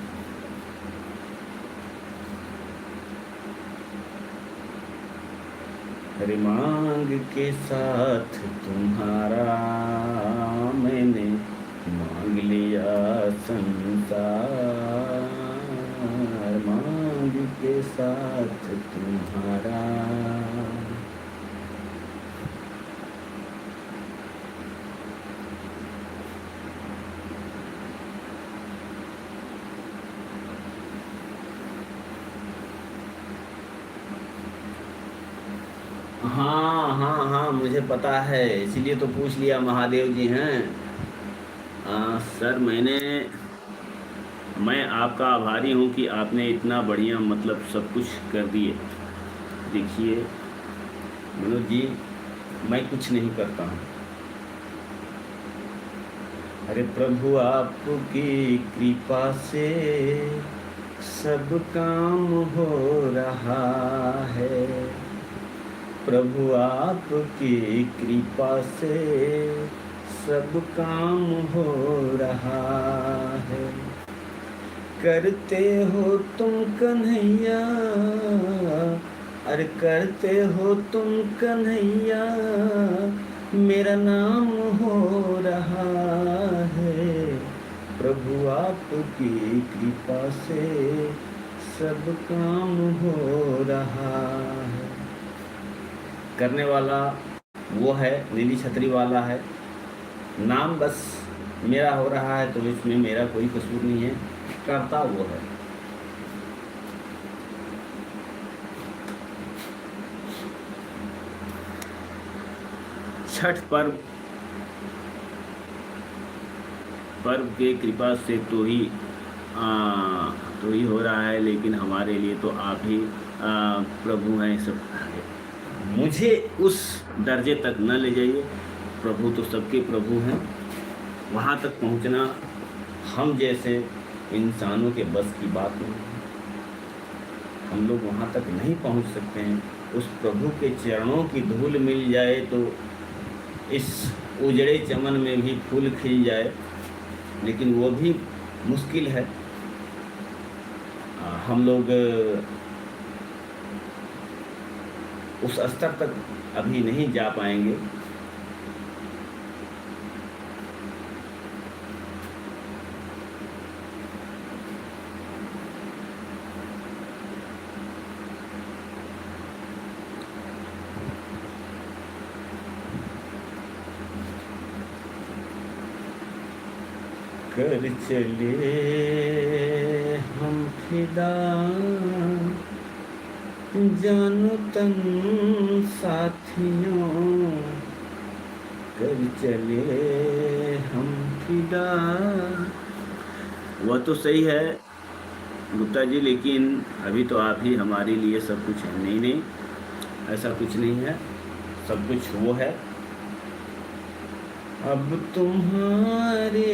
अरे मांग के साथ तुम्हारा मैंने मांग लिया संसार, मांग के साथ तुम्हारा। हाँ हाँ हाँ, मुझे पता है, इसीलिए तो पूछ लिया। महादेव जी हैं। सर मैं आपका आभारी हूँ कि आपने इतना बढ़िया मतलब सब कुछ कर दिए। देखिए मनोज जी, मैं कुछ नहीं करता हूँ। अरे प्रभु आपकी कृपा से सब काम हो रहा है। प्रभु आपकी कृपा से सब काम हो रहा है। करते हो तुम कन्हैया, अरे करते हो तुम कन्हैया, मेरा नाम हो रहा है। प्रभु आपकी कृपा से सब काम हो रहा है। करने वाला वो है, नीली छतरी वाला है। नाम बस मेरा हो रहा है, तो इसमें मेरा कोई कसूर नहीं है। करता वो है। छठ पर्व के कृपा से तो ही हो रहा है, लेकिन हमारे लिए तो आप ही प्रभु हैं सब। मुझे उस दर्जे तक न ले जाइए। प्रभु तो सबके प्रभु हैं। वहाँ तक पहुँचना हम जैसे इंसानों के बस की बात नहीं है। हम लोग वहाँ तक नहीं पहुँच सकते हैं। उस प्रभु के चरणों की धूल मिल जाए तो इस उजड़े चमन में भी फूल खिल जाए, लेकिन वो भी मुश्किल है। हम लोग उस स्तर तक अभी नहीं जा पाएंगे। कर चले हम फिदा जानो तन साथियों कर चले हम फिदा। वह तो सही है गुप्ता जी, लेकिन अभी तो आप ही हमारे लिए सब कुछ है। नहीं नहीं, ऐसा कुछ नहीं है, सब कुछ वो है। अब तुम्हारे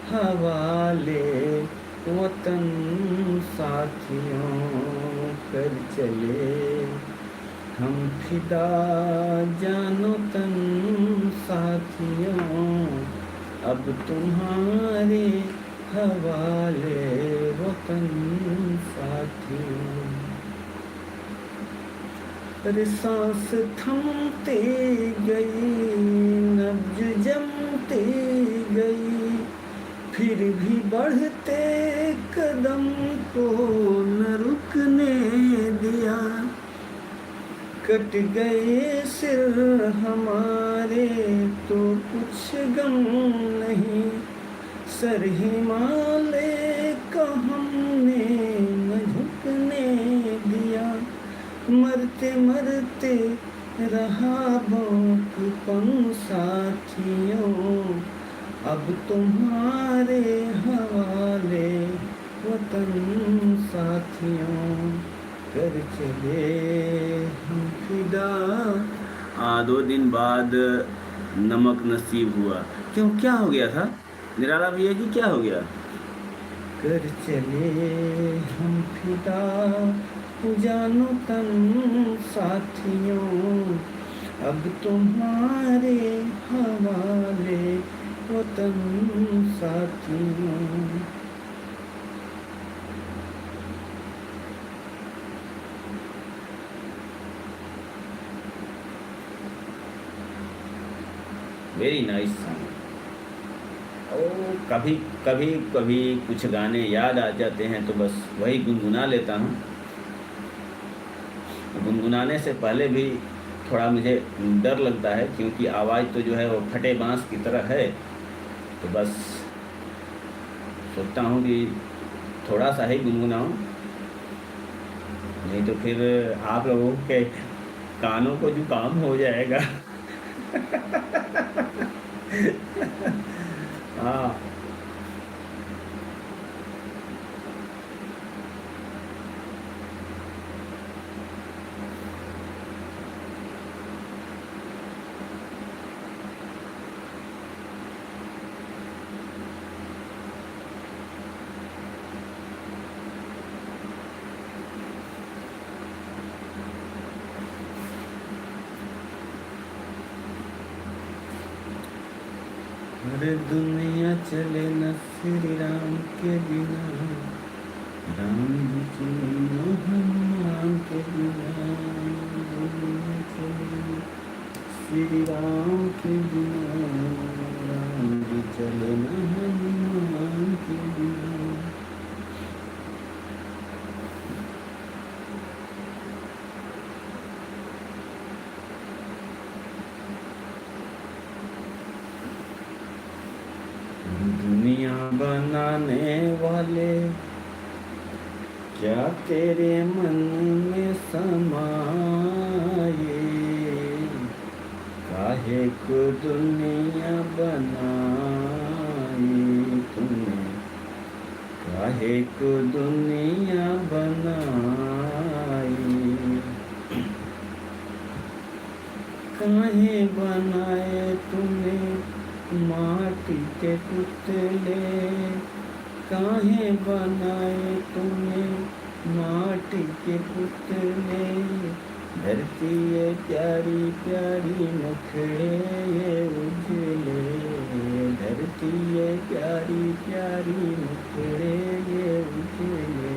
हवाले वतन साथियों कर चले हम फिदा। जानो तन साथियों अब तुम्हारे हवाले वतन साथियों। अरे सांस थमते गई, नब्ज जमते गई, फिर भी बढ़ते कदम को न रुकने दिया। कट गए सिर हमारे तो कुछ गम नहीं, सर हिमालय का हमने न झुकने दिया। मरते मरते रहा बाँकपन साथियों अब तुम्हारे हवाले वतन साथियों कर चले हम फिदा। 2 दिन बाद नमक नसीब हुआ। क्यों, क्या हो गया था निराला भैया जी, क्या हो गया? कर चले हम फिदा जानो तन साथियों अब तुम्हारे हवाले वतन साथियों। Very nice song. और कभी कभी कभी कुछ गाने याद आ जाते हैं तो बस वही गुनगुना लेता हूँ। गुनगुनाने से पहले भी थोड़ा मुझे डर लगता है, क्योंकि आवाज़ तो जो है वो फटे बांस की तरह है। तो बस सोचता हूँ कि थोड़ा सा ही गुनगुनाऊँ, नहीं तो फिर आप लोगों के कानों को जुकाम हो जाएगा। हाँ, अरे दुनिया चले न श्री राम के बिना, राम जी की हनुमान के बिना। दुनिया चले श्री राम के बिना, राम जी चले न हनुमान के बिना। दुनिया बनाने वाले क्या तेरे मन में समाए, काहे को दुनिया बनाई तूने, काहे को दुनिया बनाई। काहे बनाए तूने माटी के पुतले, काहे बनाए तूने माटी के पुतले। धरती ये प्यारी प्यारी मुखड़े ये उजले, धरती ये प्यारी प्यारी मुखड़े ये उजले।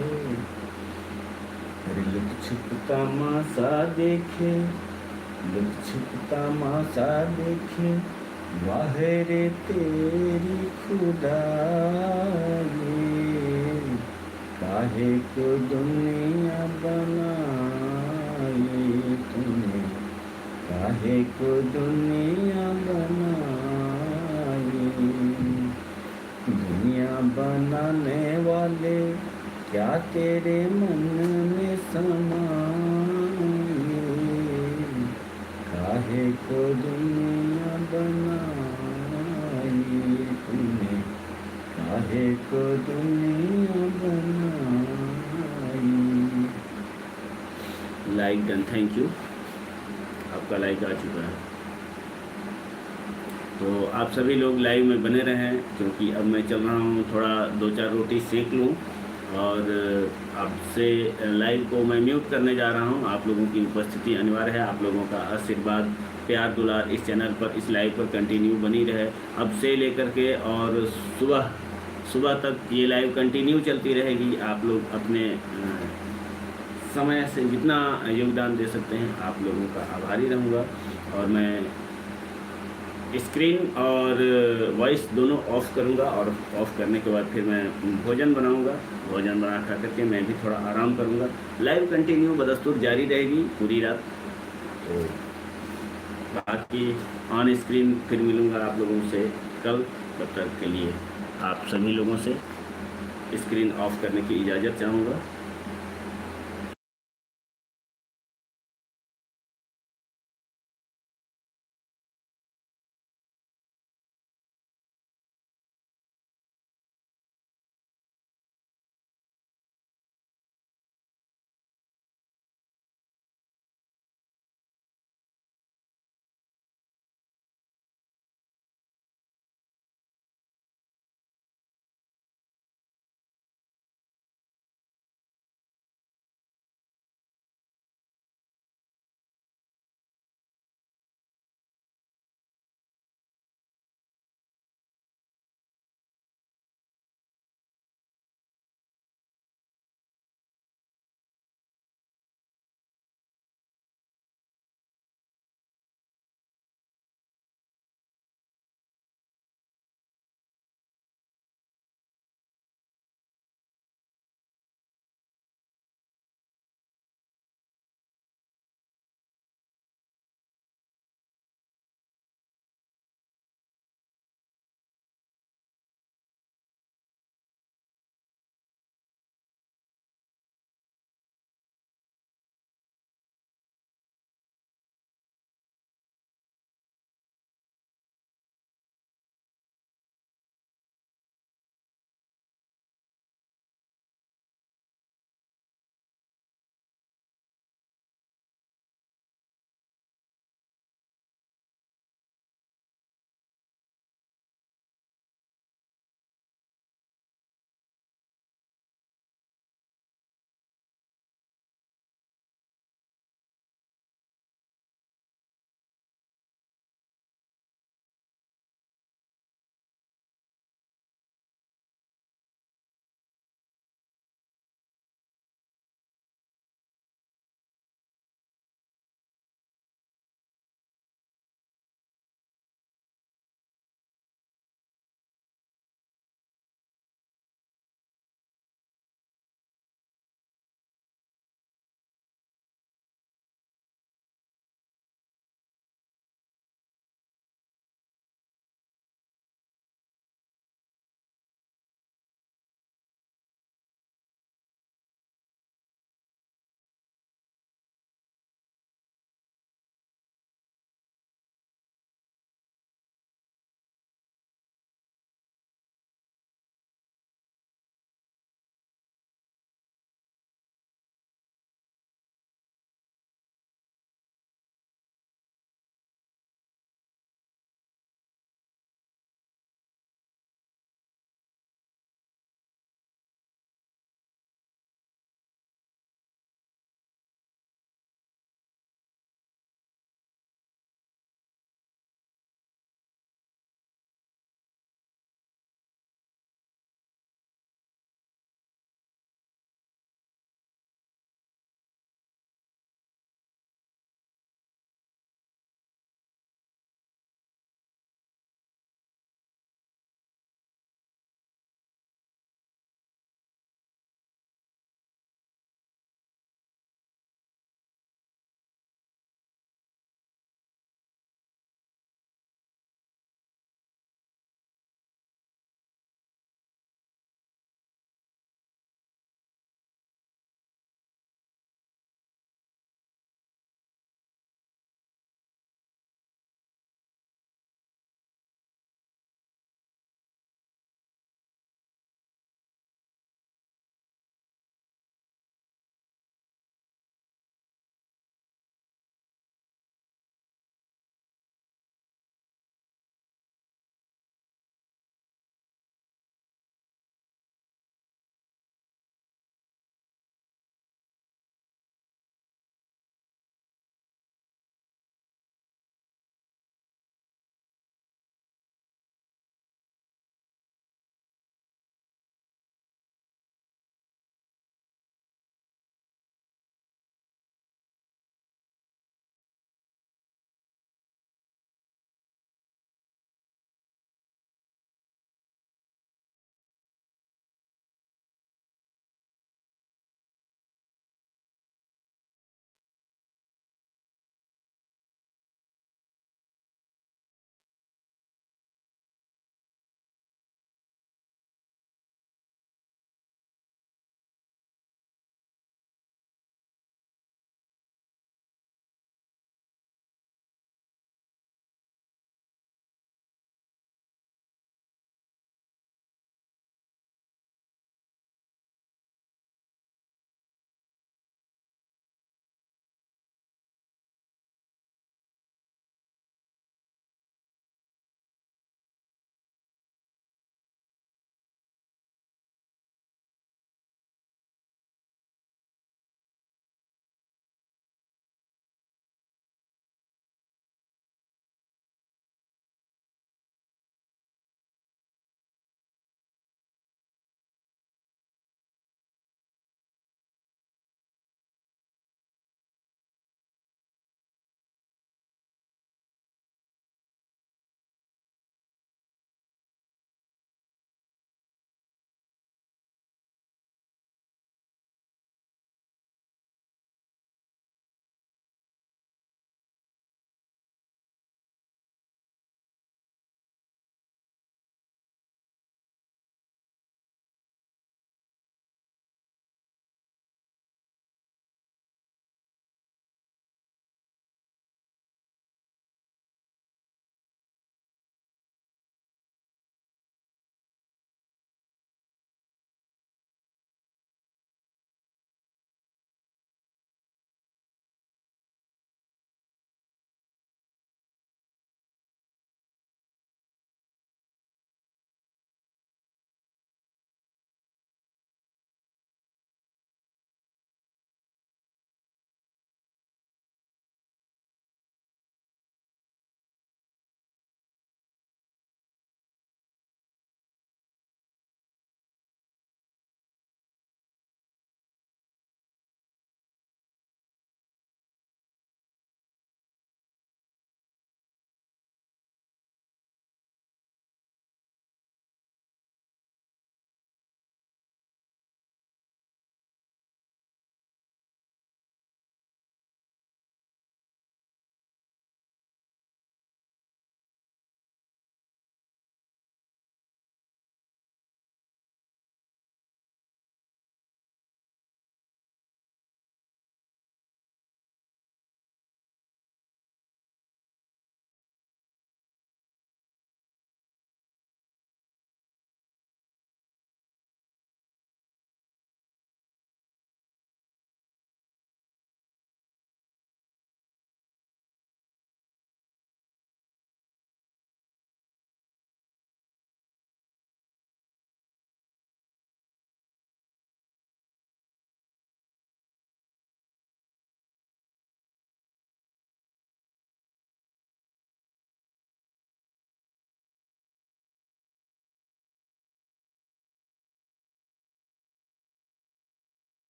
अरे लुक छुपता मासा देखे, लुक छुपता मासा देखे, वाह रे तेरी खुदाई। काहे को दुनिया बनाई तूने, काहे को दुनिया बनाई। दुनिया बनाने वाले क्या तेरे मन में समाए, लाइक डन, थैंक यू, आपका लाइक आ चुका है। तो आप सभी लोग लाइव में बने रहें, क्योंकि अब मैं चल रहा हूँ, थोड़ा 2-4 रोटी सेक लूँ और आपसे लाइव को मैं म्यूट करने जा रहा हूँ। आप लोगों की उपस्थिति अनिवार्य है, आप लोगों का आशीर्वाद, प्यार दुलार इस चैनल पर, इस लाइव पर कंटिन्यू बनी रहे अब से लेकर के, और सुबह सुबह तक ये लाइव कंटिन्यू चलती रहेगी। आप लोग अपने समय से जितना योगदान दे सकते हैं, आप लोगों का आभारी रहूँगा। और मैं स्क्रीन और वॉइस दोनों ऑफ़ करूँगा, और ऑफ़ करने के बाद फिर मैं भोजन बनाऊँगा। भोजन बना खा करके मैं भी थोड़ा आराम करूँगा। लाइव कंटिन्यू बदस्तूर जारी रहेगी पूरी रात। तो बाकी ऑन स्क्रीन फिर मिलूँगा आप लोगों से कल। तब तक के लिए आप सभी लोगों से स्क्रीन ऑफ़ करने की इजाज़त चाहूँगा।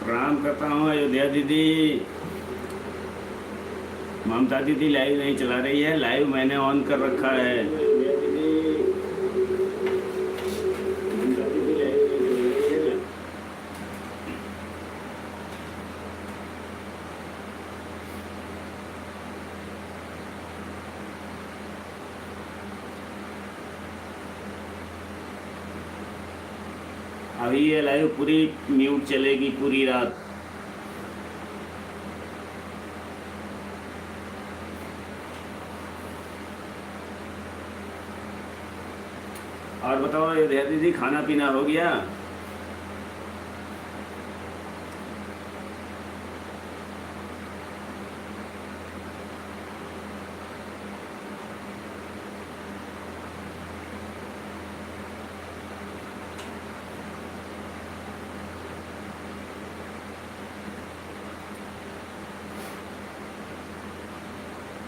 प्रणाम करता हूँ अयोध्या दीदी। ममता दीदी लाइव नहीं चला रही है, लाइव मैंने ऑन कर रखा है। अयोध्या दीदी, ममता दीदी लाइव नहीं चला रही है। अभी ये लाइव पूरी म्यूट चलेगी पूरी रात। और बताओ अयोध्या दीदी, खाना पीना हो गया?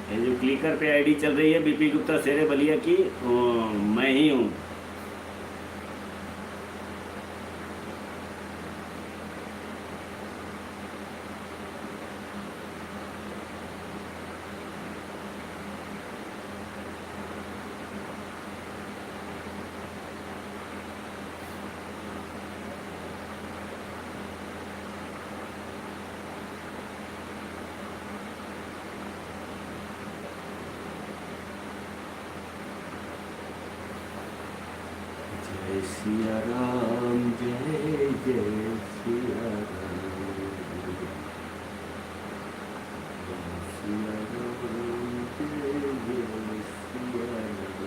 ये जो क्लिकर पे आईडी चल रही है बीपी गुप्ता शेरे बलिया की, मैं ही हूँ। जय सिया राम, जय जय सिया राम, जय सिया राम, जय जय सिया राम।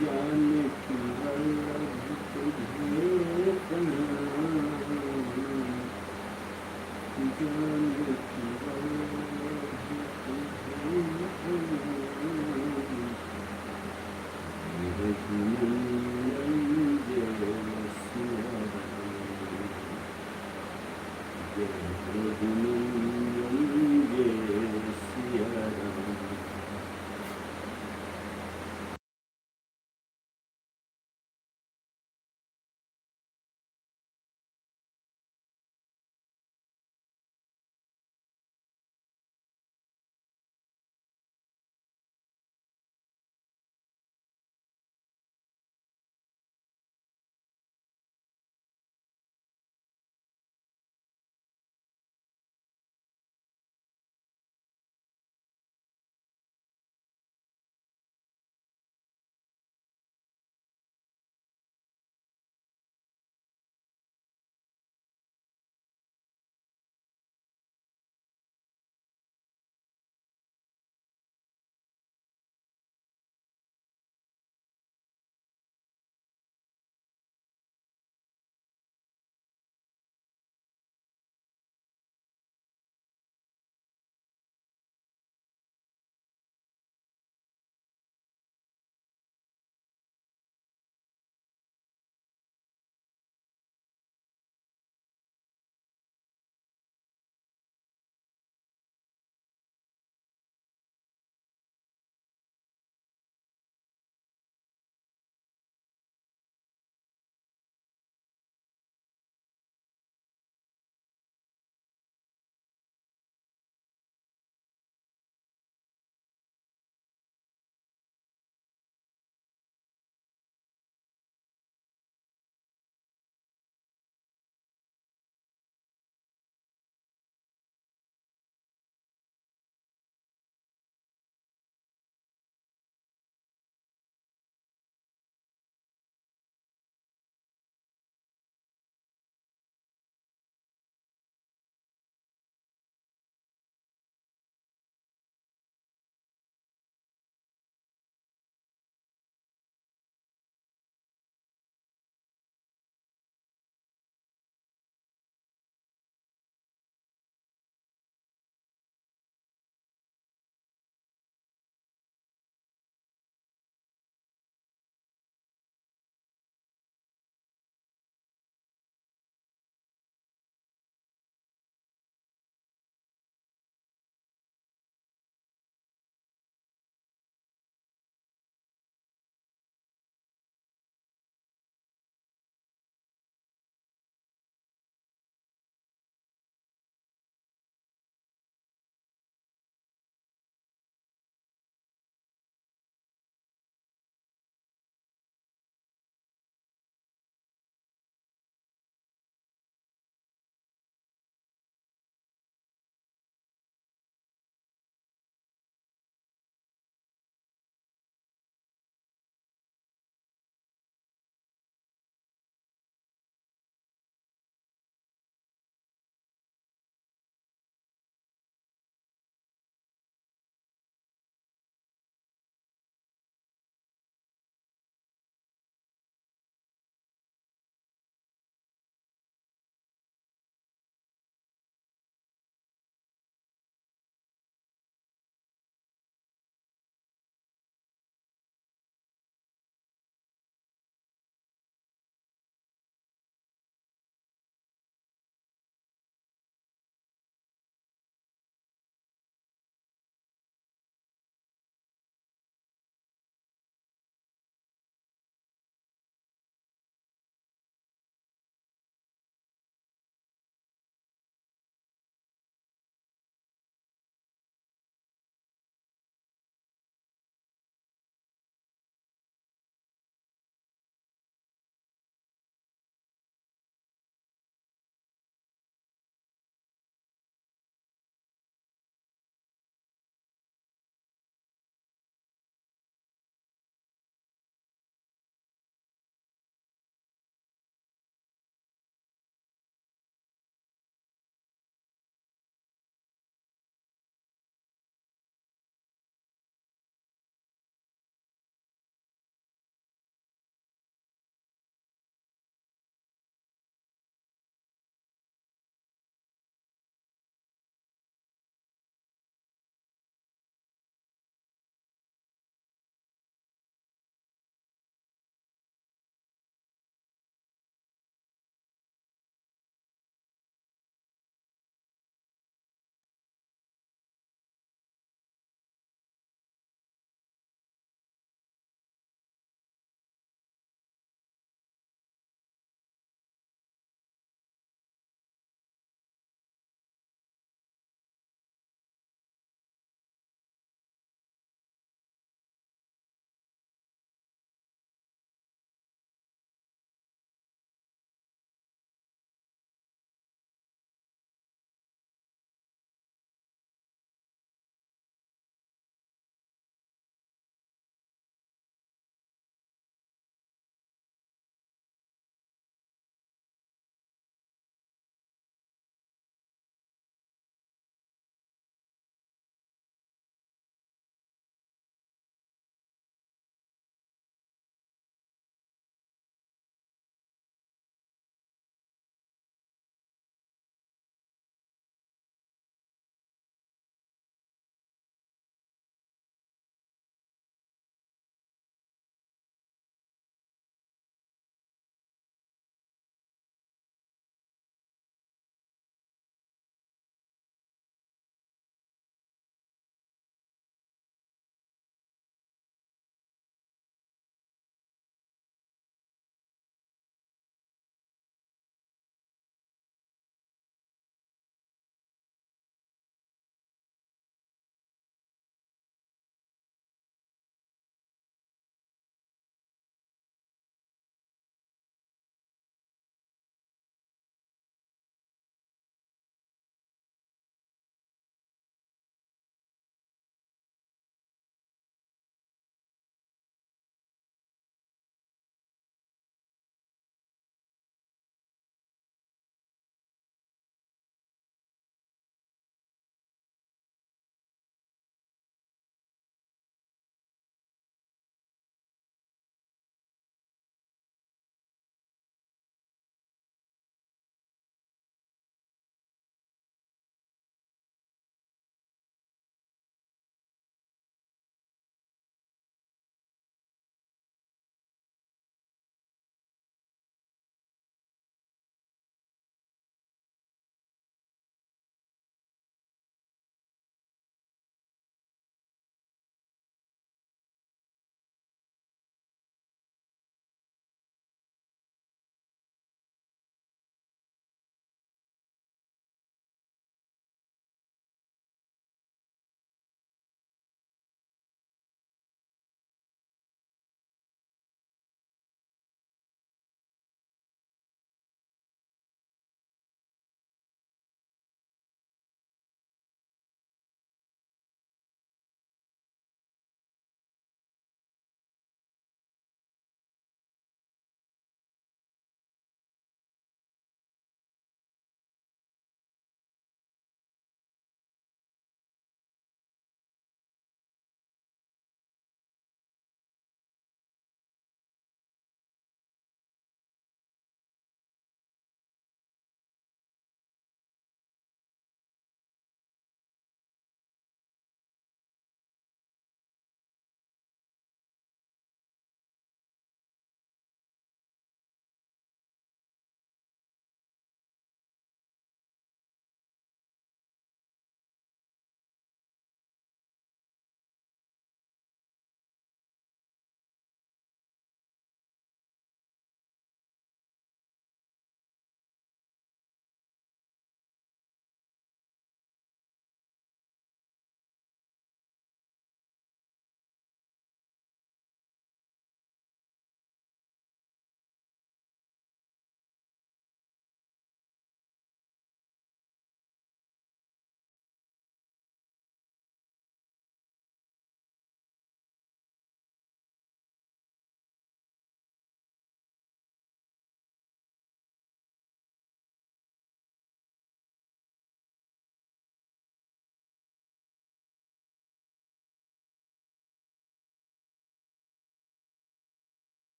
जानकी वल्लभ तुझे प्रणाम, जानकी वल्लभ तुझे प्रणाम। रघुनंदन जय सिया राम, जय रघुनंदन जय सिया राम।